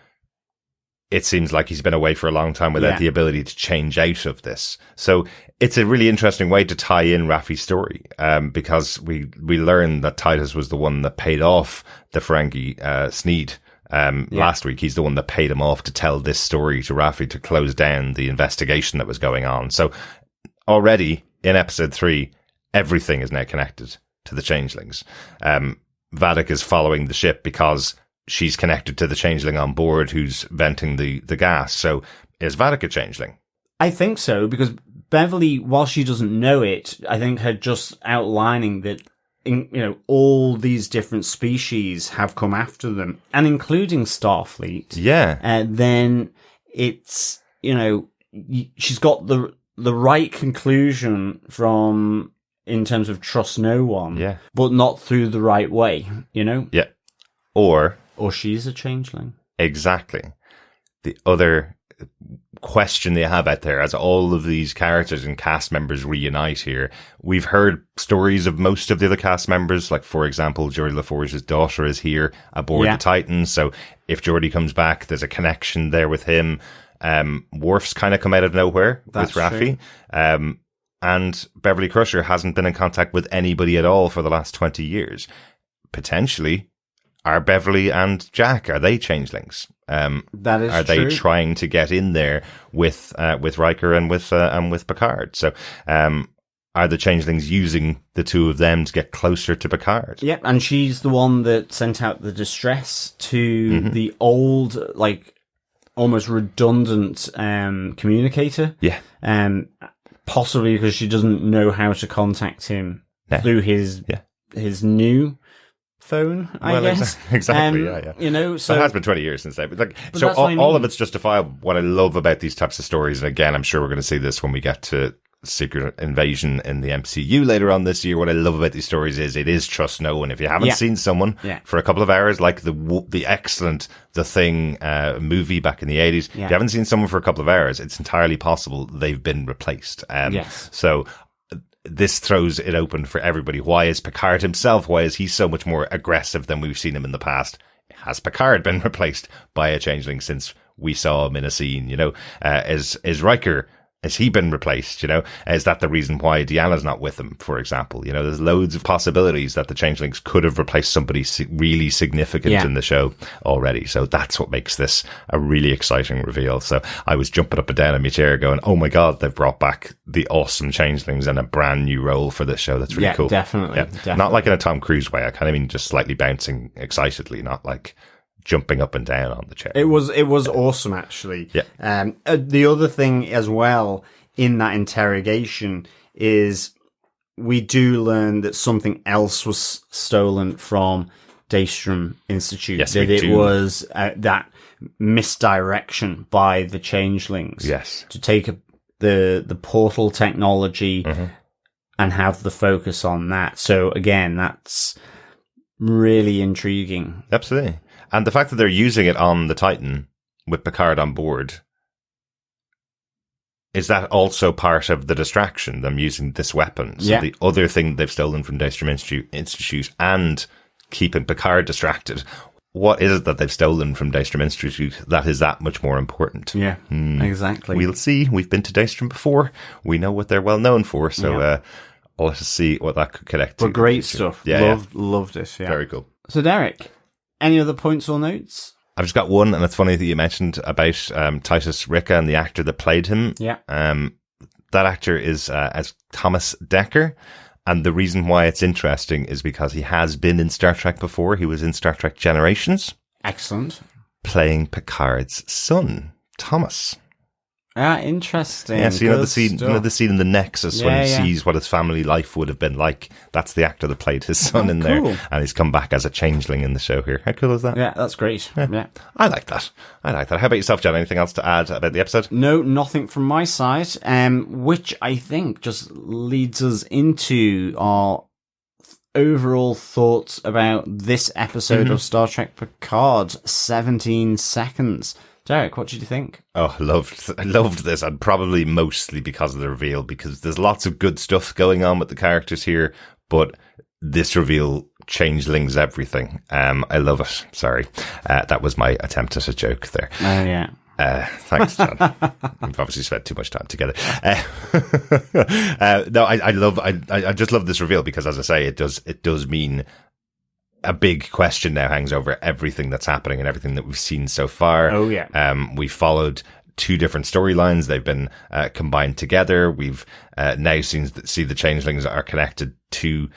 it seems like he's been away for a long time without the ability to change out of this. So it's a really interesting way to tie in Raffi's story, because we learn that Titus was the one that paid off the Ferengi Sneed last week. He's the one that paid him off to tell this story to Raffi to close down the investigation that was going on. So already in episode 3, everything is now connected to the changelings. Vadic is following the ship because she's connected to the changeling on board who's venting the gas. So is Vadic a changeling? I think so, because Beverly, while she doesn't know it, I think her just outlining that all these different species have come after them, and including Starfleet. Yeah. Then it's, she's got the right conclusion from, in terms of trust no one, but not through the right way, Yeah. Or she's a changeling. Exactly. The other question they have out there, as all of these characters and cast members reunite here, we've heard stories of most of the other cast members. Like, for example, Geordi LaForge's daughter is here aboard the Titan. So if Geordi comes back, there's a connection there with him. Worf's kind of come out of nowhere with Raffi. And Beverly Crusher hasn't been in contact with anybody at all for the last 20 years. Potentially, are Beverly and Jack, are they changelings? That is Are they trying to get in there with Riker and with Picard? So, are the changelings using the two of them to get closer to Picard? Yep, and she's the one that sent out the distress to the old, almost redundant communicator. Yeah. Possibly because she doesn't know how to contact him through his new phone, I guess. Exactly, yeah. So it has been 20 years since that. But so all of it's justifiable. What I love about these types of stories, and again, I'm sure we're going to see this when we get to Secret Invasion in the MCU later on this year. What I love about these stories is it is trust no one. If you haven't seen someone for a couple of hours, like the excellent The Thing movie back in the 80s, if you haven't seen someone for a couple of hours, it's entirely possible they've been replaced. So this throws it open for everybody. Why is Picard himself, why is he so much more aggressive than we've seen him in the past? Has Picard been replaced by a changeling since we saw him in a scene? Is Riker, has he been replaced? Is that the reason why Deanna's not with him, for example? There's loads of possibilities that the changelings could have replaced somebody really significant in the show already. So that's what makes this a really exciting reveal. So I was jumping up and down in my chair going, oh my God, they've brought back the awesome changelings and a brand new role for this show. That's really cool. Definitely. Not like in a Tom Cruise way. I kind of mean just slightly bouncing excitedly, not like jumping up and down on the chair. It was awesome, actually. Yeah. The other thing as well in that interrogation is we do learn that something else was stolen from Daystrom Institute. Yes, that we it do. was that misdirection by the changelings. Yes. To take the portal technology and have the focus on that. So again, that's really intriguing. Absolutely. And the fact that they're using it on the Titan with Picard on board, is that also part of the distraction, them using this weapon? So the other thing they've stolen from Daystrom Institute and keeping Picard distracted, what is it that they've stolen from Daystrom Institute that is that much more important? Yeah, exactly. We'll see. We've been to Daystrom before. We know what they're well known for. So let us see what that could connect to. But great stuff. Loved it. Yeah. Very cool. So Derek, any other points or notes? I've just got one, and it's funny that you mentioned about Titus Ricca and the actor that played him. Yeah. That actor is as Thomas Dekker, and the reason why it's interesting is because he has been in Star Trek before. He was in Star Trek Generations. Excellent. Playing Picard's son, Thomas. Interesting. Yeah, so you know the scene in the Nexus when he sees what his family life would have been like. That's the actor that played his son in there, and he's come back as a changeling in the show here. How cool is that? Yeah, that's great. Yeah. I like that. How about yourself, John? Anything else to add about the episode? No, nothing from my side. Which I think just leads us into our overall thoughts about this episode of Star Trek Picard. 17 seconds. Derek, what did you think? Oh, I loved this, and probably mostly because of the reveal, because there's lots of good stuff going on with the characters here, but this reveal changelings everything. I love it. Sorry. That was my attempt at a joke there. Oh, yeah. Thanks, John. We've obviously spent too much time together. No, I just love this reveal because, as I say, it does mean a big question now hangs over everything that's happening and everything that we've seen so far. Oh, yeah. We followed two different storylines. They've been combined together. We've now see the changelings are connected to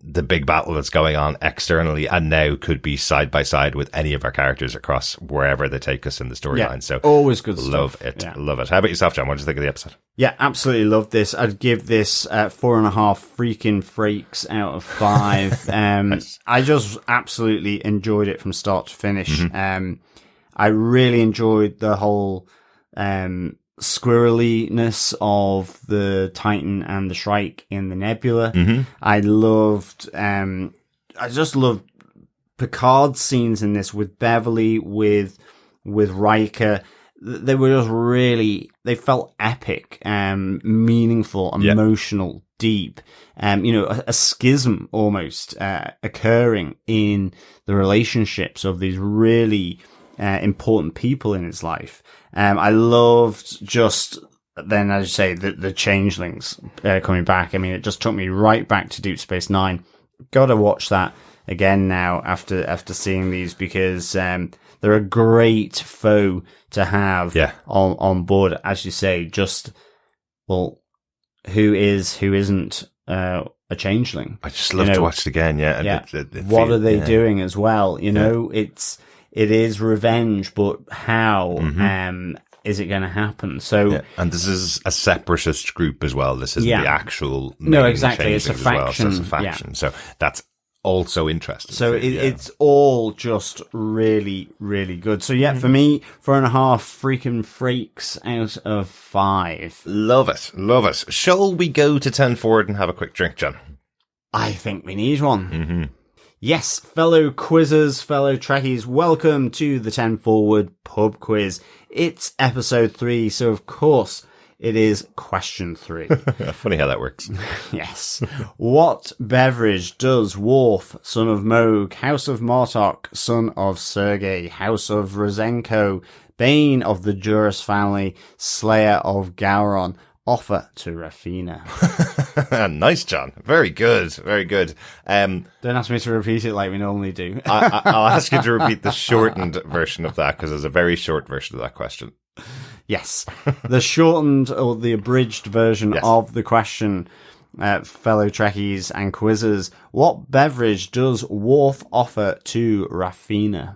the big battle that's going on externally, and now could be side by side with any of our characters across wherever they take us in the storyline. Yeah, so always good love stuff. it. Yeah. Love it. How about yourself, John? What did you think of the episode? Yeah, absolutely loved this. I'd give this 4.5 freaking freaks out of 5. Nice. I just absolutely enjoyed it from start to finish. I really enjoyed the whole squirreliness of the Titan and the Shrike in the nebula. I just loved Picard's scenes in this with Beverly, with Riker. They were just they felt epic, meaningful, emotional, deep. A schism almost occurring in the relationships of these really important people in his life. I loved just then, as you say, the changelings coming back. I mean, it just took me right back to Deep Space Nine. Gotta watch that again now after seeing these, because they're a great foe to have on board. As you say, just who isn't a changeling? I just love to watch it again. Yeah. What are they doing as well? It is revenge, but how is it going to happen? So, and this is a separatist group as well. This isn't the actual no, exactly. It's a faction. faction. So it's a faction. So that's also interesting. So it's all just really, really good. So for me, 4.5 freaking freaks out of 5. Love it. Shall we go to 10 forward and have a quick drink, John? I think we need one. Yes, fellow quizzers, fellow Trekkies, welcome to the 10 Forward pub quiz. It's episode 3, so of course it is question 3. Funny how that works. Yes. What beverage does Worf, son of Mogh, House of Martok, son of Sergey, House of Rozhenko, Bane of the Duras family, Slayer of Gowron, offer to Raffina? Nice, John. Very good. Don't ask me to repeat it like we normally do. I'll ask you to repeat the shortened version of that, because there's a very short version of that question. Yes. The shortened or the abridged version of the question, fellow Trekkies and quizzers. What beverage does Worf offer to Raffina?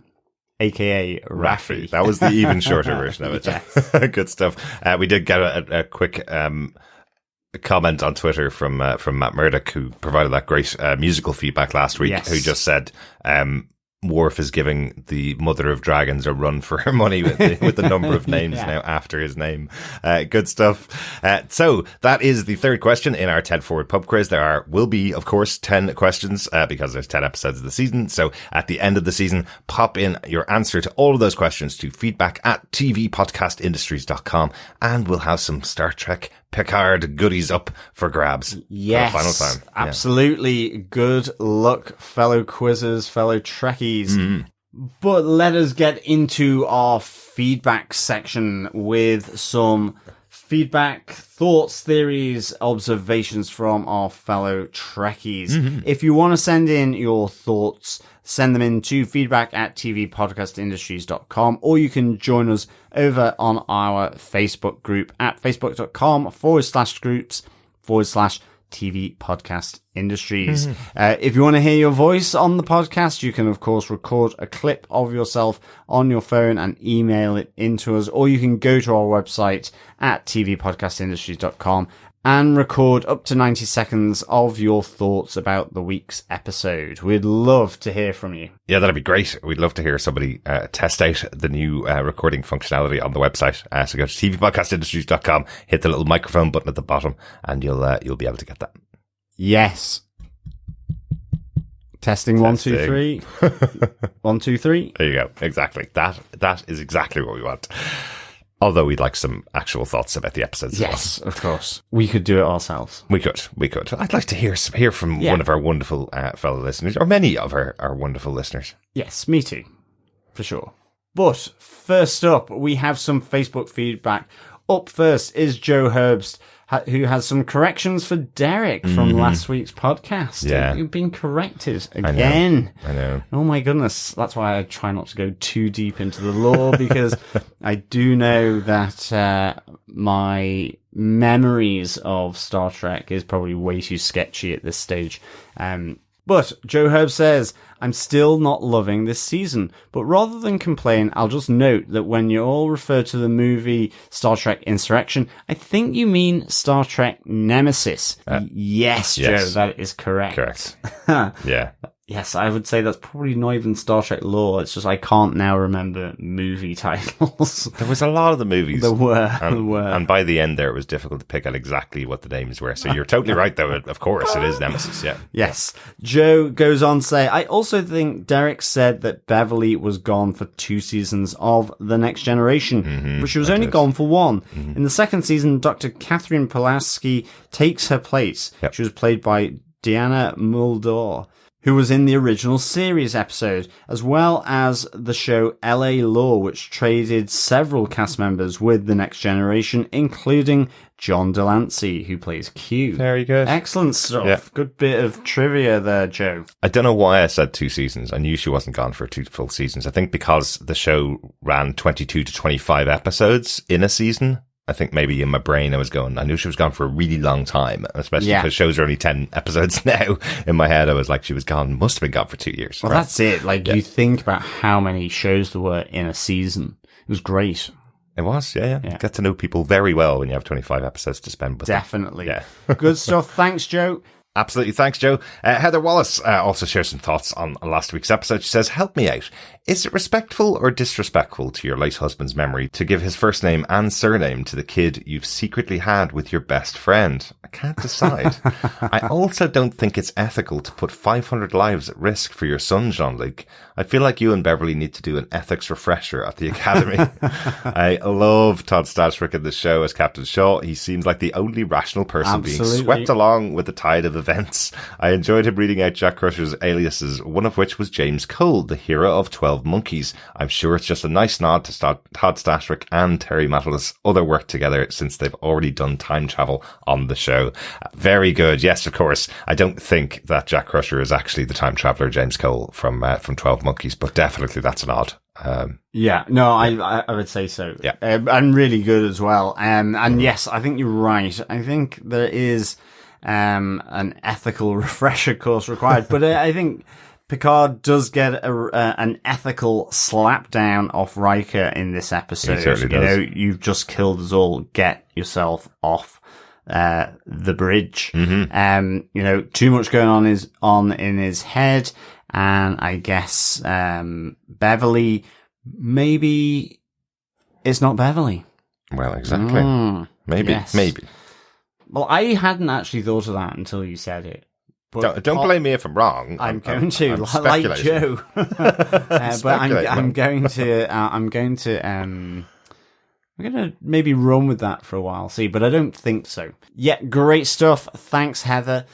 aka Raffi. That was the even shorter version of it. Yes. Good stuff. We did get a quick comment on Twitter from Matt Murdoch, who provided that great musical feedback last week, Yes. who just said Worf is giving the Mother of Dragons a run for her money with the number of names now after his name. Good stuff. So that is the third question in our 10 Forward pub quiz. There will be, of course, 10 questions because there's 10 episodes of the season. So at the end of the season, pop in your answer to all of those questions to feedback@tvpodcastindustries.com, and we'll have some Star Trek Picard goodies up for grabs Yes, for the final time. Absolutely. Good luck, fellow quizzers, fellow Trekkies. But let us get into our feedback section with some feedback, thoughts, theories, observations from our fellow Trekkies. If you want to send in your thoughts, send them in to feedback@tvpodcastindustries.com, or you can join us over on our Facebook group at facebook.com/groups/TV Podcast Industries. If you want to hear your voice on the podcast, you can, of course, record a clip of yourself on your phone and email it into us, or you can go to our website at tvpodcastindustries.com and record up to 90 seconds of your thoughts about the week's episode. We'd love to hear from you. Yeah, that'd be great. We'd love to hear somebody test out the new recording functionality on the website. So go to tvpodcastindustries.com, hit the little microphone button at the bottom, and you'll be able to get that. Yes. Testing 1, 2, 3. 1, 2, 3. There you go. Exactly. That is exactly what we want. Although we'd like some actual thoughts about the episodes. Yes, of course. We could do it ourselves. We could. I'd like to hear from one of our wonderful fellow listeners, or many of our wonderful listeners. Yes, me too. For sure. But first up, we have some Facebook feedback. Up first is Joe Herbst, who has some corrections for Derek from last week's podcast. Yeah. You've been corrected again. I know. Oh my goodness. That's why I try not to go too deep into the lore, because I do know that my memories of Star Trek is probably way too sketchy at this stage. But Joe Herb says, I'm still not loving this season, but rather than complain, I'll just note that when you all refer to the movie Star Trek Insurrection, I think you mean Star Trek Nemesis. Yes, Joe, that is correct. Correct. Yeah. Yes, I would say that's probably not even Star Trek lore. It's just I can't now remember movie titles. There was a lot of the movies. There were. And by the end there, it was difficult to pick out exactly what the names were. So you're totally right, though. Of course, it is Nemesis, yeah. Yes. Joe goes on to say, I also think Derek said that Beverly was gone for 2 seasons of The Next Generation, but she was only gone for 1. In the second season, Dr. Catherine Pulaski takes her place. She was played by Deanna Muldaur, who was in the original series episode, as well as the show LA Law, which traded several cast members with The Next Generation, including John Delancey, who plays Q. Very good. Excellent stuff. Yeah. Good bit of trivia there, Joe. I don't know why I said 2 seasons. I knew she wasn't gone for 2 full seasons. I think because the show ran 22 to 25 episodes in a season. I think maybe in my brain I knew she was gone for a really long time, especially because shows are only 10 episodes now. In my head, I was like, she was gone, must have been gone for 2 years. Well, that's it. You think about how many shows there were in a season. It was great. It was, yeah. Get to know people very well when you have 25 episodes to spend with Definitely. them. Yeah. Good stuff. Thanks, Joe. Absolutely. Thanks, Joe. Heather Wallace also shares some thoughts on last week's episode. She says, help me out. Is it respectful or disrespectful to your late husband's memory to give his first name and surname to the kid you've secretly had with your best friend? I can't decide. I also don't think it's ethical to put 500 lives at risk for your son, Jean-Luc. I feel like you and Beverly need to do an ethics refresher at the Academy. I love Todd Stashwick in the show as Captain Shaw. He seems like the only rational person being swept along with the tide of events. I enjoyed him reading out Jack Crusher's aliases, one of which was James Cole, the hero of 12 Monkeys. I'm sure it's just a nice nod to Todd Stashwick and Terry Matalas' other work together, since they've already done time travel on the show. Very good. Yes, of course. I don't think that Jack Crusher is actually the time traveler James Cole from 12 Monkeys, but definitely that's a nod. I would say so. Yeah. And really good as well. And yes, I think you're right. I think there is an ethical refresher course required, but I think Picard does get an ethical slapdown off Riker in this episode. He certainly does. You've just killed us all. Get yourself off the bridge. Mm-hmm. Too much going on in his head, and I guess Beverly, maybe it's not Beverly. Well, exactly. Maybe. Yes. Maybe. Well, I hadn't actually thought of that until you said it. But Don't blame me if I'm wrong. I'm going to, I'm like Joe. But I'm going to maybe run with that for a while, see, but I don't think so. Yeah, great stuff. Thanks, Heather.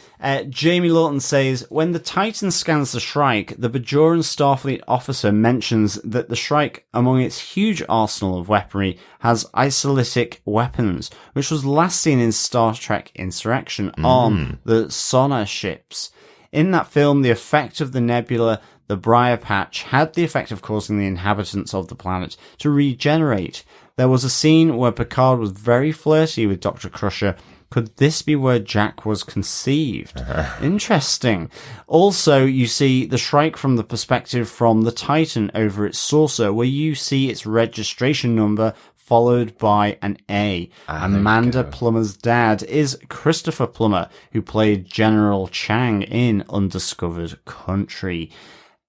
Jamie Lawton says, when the Titan scans the Shrike, the Bajoran Starfleet officer mentions that the Shrike, among its huge arsenal of weaponry, has isolytic weapons, which was last seen in Star Trek Insurrection on the sonar ships. In that film, the effect of the nebula, the Briar Patch, had the effect of causing the inhabitants of the planet to regenerate. There was a scene where Picard was very flirty with Dr. Crusher. Could this be where Jack was conceived? Interesting. Also, you see the Shrike from the perspective from the Titan over its saucer, where you see its registration number followed by an A. Amanda Plummer's dad is Christopher Plummer, who played General Chang in Undiscovered Country.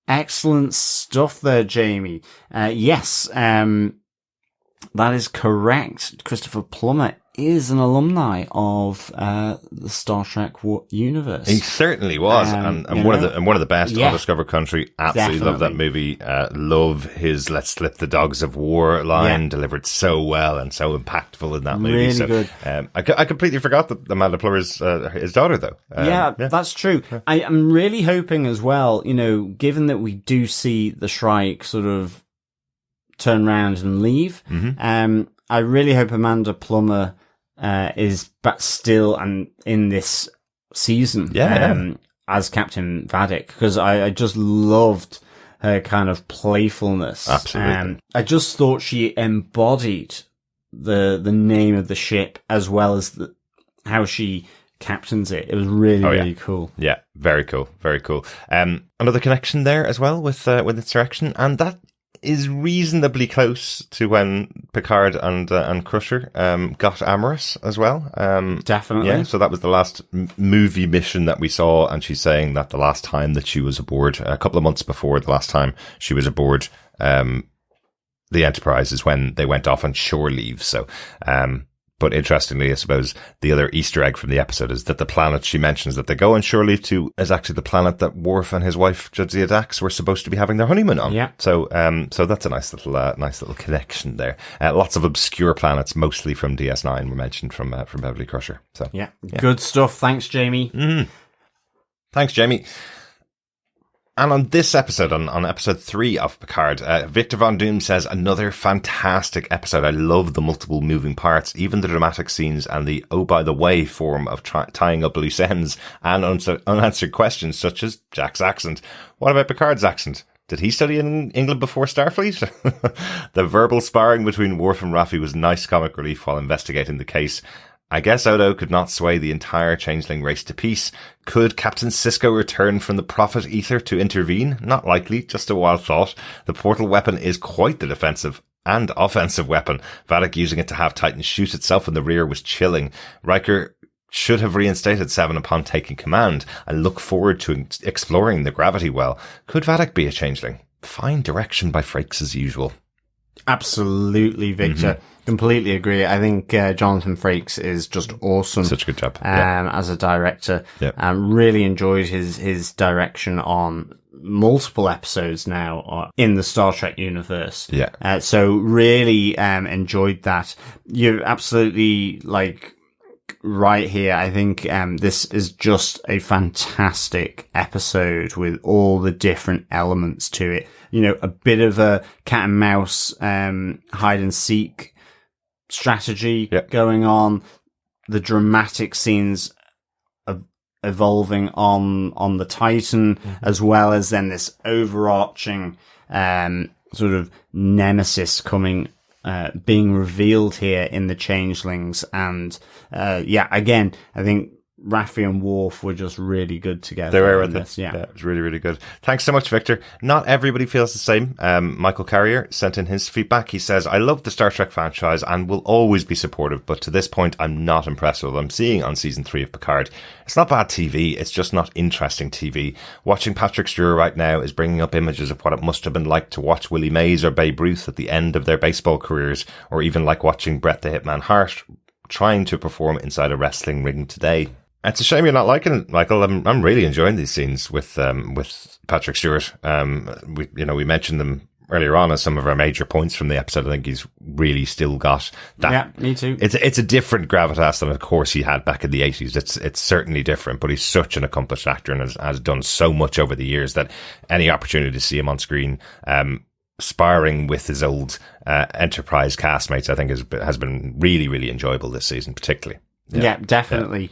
Excellent stuff there, Jamie. Yes, that is correct. Christopher Plummer is an alumni of the Star Trek universe. He certainly was, and one of the best. Yeah, Undiscovered Country. Absolutely love that movie. Love his "Let's slip the dogs of war" line, delivered so well and so impactful in that movie. Really so, good. I completely forgot that Amanda Plummer's his daughter, though. That's true. Yeah. I am really hoping as well. Given that we do see the Shrike sort of turn around and leave, I really hope Amanda Plummer is back still and in this season as Captain Vadic, because I just loved her kind of playfulness. Absolutely. I just thought she embodied the name of the ship as well as how she captains it. It was really cool. Yeah, very cool, very cool. Another connection there as well with Insurrection, and that is reasonably close to when Picard and Crusher got amorous as well. Definitely. Yeah, so that was the last movie mission that we saw, and she's saying that the last time that she was aboard, a couple of months before the last time she was aboard the Enterprise, is when they went off on shore leave. So, but interestingly, I suppose the other Easter egg from the episode is that the planet she mentions that they go on shore leave to is actually the planet that Worf and his wife Jadzia Dax were supposed to be having their honeymoon on. Yeah. So that's a nice little connection there. Lots of obscure planets, mostly from DS9, were mentioned from Beverly Crusher. So yeah, good stuff. Thanks, Jamie. Thanks, Jamie. And on this episode, on episode 3 of Picard, Victor Von Doom says, another fantastic episode. I love the multiple moving parts, even the dramatic scenes and the oh by the way form of tying up loose ends and unanswered questions such as Jack's accent. What about Picard's accent? Did he study in England before Starfleet? The verbal sparring between Worf and Raffi was nice comic relief while investigating the case. I guess Odo could not sway the entire changeling race to peace. Could Captain Sisko return from the Prophet Ether to intervene? Not likely, just a wild thought. The portal weapon is quite the defensive and offensive weapon. Vadic using it to have Titan shoot itself in the rear was chilling. Riker should have reinstated Seven upon taking command. I look forward to exploring the gravity well. Could Vadic be a changeling? Fine direction by Frakes as usual. Absolutely, Victor. Completely agree. I think Jonathan Frakes is just awesome. Such a good job. As a director. Really enjoyed his direction on multiple episodes now in the Star Trek universe. So really enjoyed that. You're absolutely right here. I think this is just a fantastic episode with all the different elements to it. A bit of a cat and mouse hide and seek strategy going on, the dramatic scenes of evolving on the Titan, as well as then this overarching sort of nemesis being revealed here in the changelings. And again, I think Raffi and Worf were just really good together. They were in this. Yeah, it was really, really good. Thanks so much, Victor. Not everybody feels the same. Michael Carrier sent in his feedback. He says, I love the Star Trek franchise and will always be supportive, but to this point, I'm not impressed with what I'm seeing on season 3 of Picard. It's not bad TV. It's just not interesting TV. Watching Patrick Stewart right now is bringing up images of what it must have been like to watch Willie Mays or Babe Ruth at the end of their baseball careers, or even like watching Bret the Hitman Hart trying to perform inside a wrestling ring today. It's a shame you're not liking it, Michael. I'm really enjoying these scenes with Patrick Stewart. We mentioned them earlier on as some of our major points from the episode. I think he's really still got that. Yeah, me too. It's a different gravitas than, of course, he had back in the 80s. It's certainly different, but he's such an accomplished actor and has done so much over the years that any opportunity to see him on screen, sparring with his old Enterprise castmates, I think has been really, really enjoyable this season, particularly. Yeah, definitely.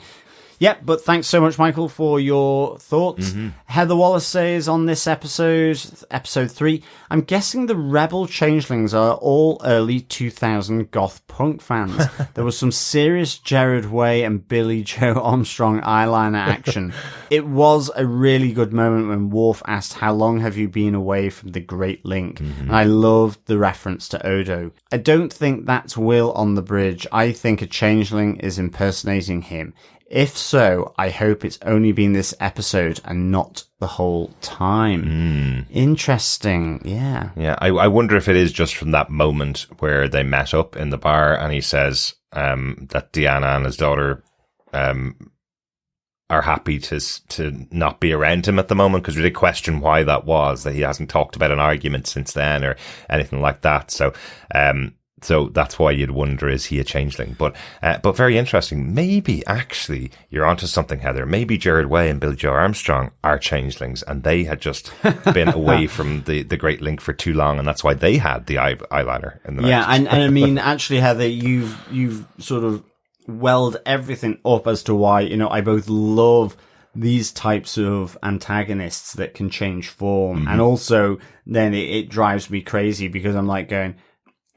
Yeah, but thanks so much, Michael, for your thoughts. Heather Wallace says on this episode 3, I'm guessing the Rebel changelings are all early 2000 goth punk fans. There was some serious Gerard Way and Billy Joe Armstrong eyeliner action. It was a really good moment when Worf asked, how long have you been away from the Great Link? And I loved the reference to Odo. I don't think that's Will on the bridge. I think a changeling is impersonating him. If so, I hope it's only been this episode and not the whole time. Interesting. Yeah. Yeah. I wonder if it is just from that moment where they met up in the bar and he says that Deanna and his daughter are happy to not be around him at the moment, because we did question why that was, that he hasn't talked about an argument since then or anything like that. So that's why you'd wonder, is he a changeling? But very interesting. Maybe actually you're onto something, Heather. Maybe Gerard Way and Billy Joe Armstrong are changelings and they had just been away from the Great Link for too long, and that's why they had the eyeliner in the Yeah, and I mean, actually, Heather, you've sort of welled everything up as to why, I both love these types of antagonists that can change form, and also then it drives me crazy because I'm like going,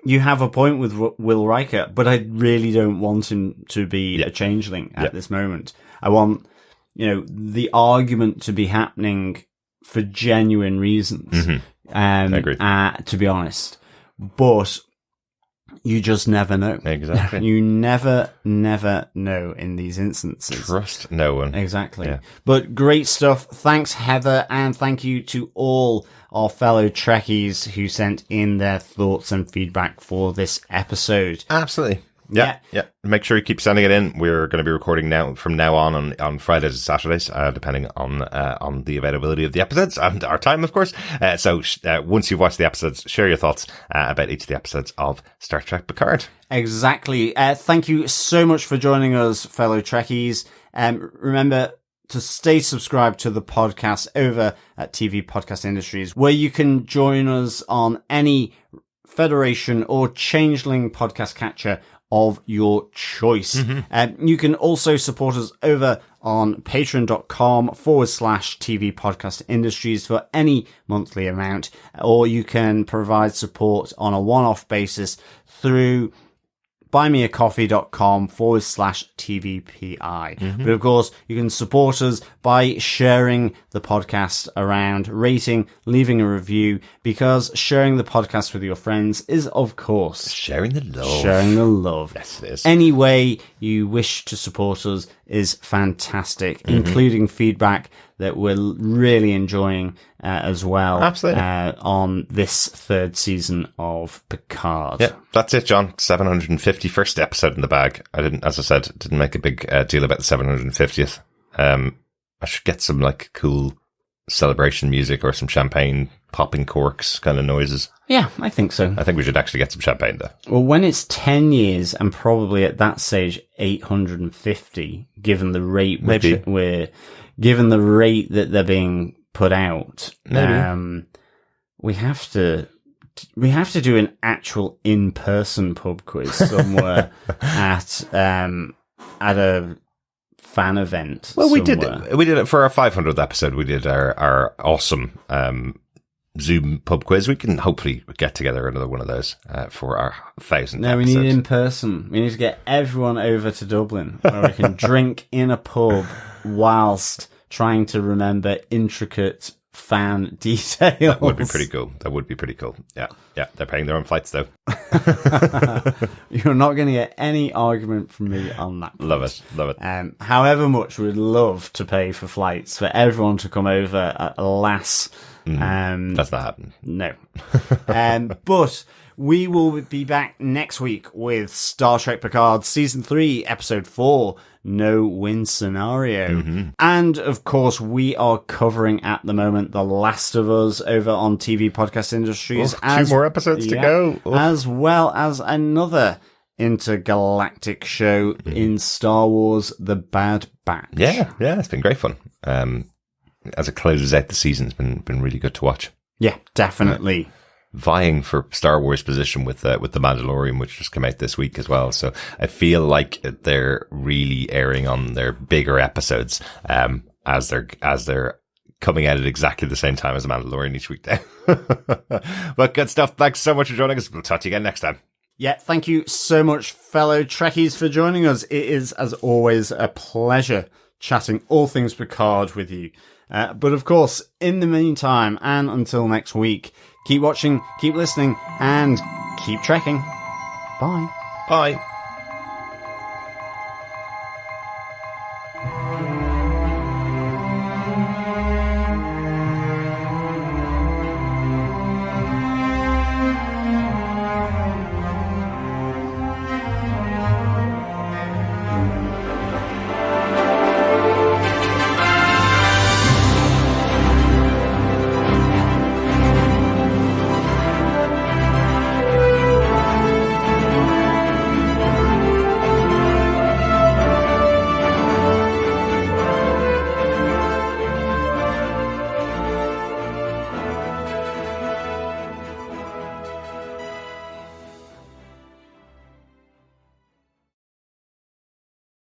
you have a point with Will Riker, but I really don't want him to be a changeling at this moment. I want, the argument to be happening for genuine reasons. I agree. To be honest, but you just never know. Exactly. You never know in these instances. Trust no one. Exactly. Yeah. But great stuff. Thanks, Heather, and thank you to all our fellow Trekkies who sent in their thoughts and feedback for this episode. Absolutely. Yeah. Make sure you keep sending it in. We're going to be recording from now on Fridays and Saturdays, depending on the availability of the episodes and our time, of course. So once you've watched the episodes, share your thoughts about each of the episodes of Star Trek Picard. Exactly. Thank you so much for joining us, fellow Trekkies. Remember to stay subscribed to the podcast over at TV Podcast Industries, where you can join us on any Federation or Changeling podcast catcher of your choice. You can also support us over on patreon.com/TV Podcast Industries for any monthly amount, or you can provide support on a one-off basis through buymeacoffee.com/TVPI. But of course, you can support us by sharing the podcast around, rating, leaving a review, because sharing the podcast with your friends is, of course, sharing the love. Sharing the love. Yes, it is. Any way you wish to support us is fantastic, including feedback that we're really enjoying as well. Absolutely. On this third season of Picard. Yeah, that's it, John. 751st episode in the bag. As I said, didn't make a big deal about the 750th. I should get some cool celebration music or some champagne popping corks kind of noises. Yeah, I think so. I think we should actually get some champagne though. Well, when it's 10 years and probably at that stage 850, given the rate given the rate that they're being put out, we have to do an actual in-person pub quiz somewhere at a fan event. Well, somewhere. we did it for our 500th episode. We did our awesome Zoom pub quiz. We can hopefully get together another one of those for our 1,000th No, we episode. need it in person. We need to get everyone over to Dublin where we can drink in a pub whilst trying to remember intricate fan details. That would be pretty cool. Yeah. They're paying their own flights though. You're not going to get any argument from me on that point. Love it. However much we'd love to pay for flights for everyone to come over, alas, that's not happening. no. But we will be back next week with Star Trek Picard Season 3, Episode 4, No Win Scenario. And, of course, we are covering at the moment The Last of Us over on TV Podcast Industries. Two more episodes to go. As well as another intergalactic show in Star Wars, The Bad Batch. Yeah, it's been great fun. As it closes out the season, it's been really good to watch. Yeah, definitely. Vying for Star Wars position with The Mandalorian, which just came out this week as well. So I feel like they're really airing on their bigger episodes, as they're coming out at exactly the same time as The Mandalorian each week now. But good stuff. Thanks so much for joining us. We'll talk to you again next time. Yeah, thank you so much, fellow Trekkies, for joining us. It is, as always, a pleasure chatting all things Picard with you. But of course, in the meantime, and until next week, keep watching, keep listening, and keep trekking. Bye. Bye.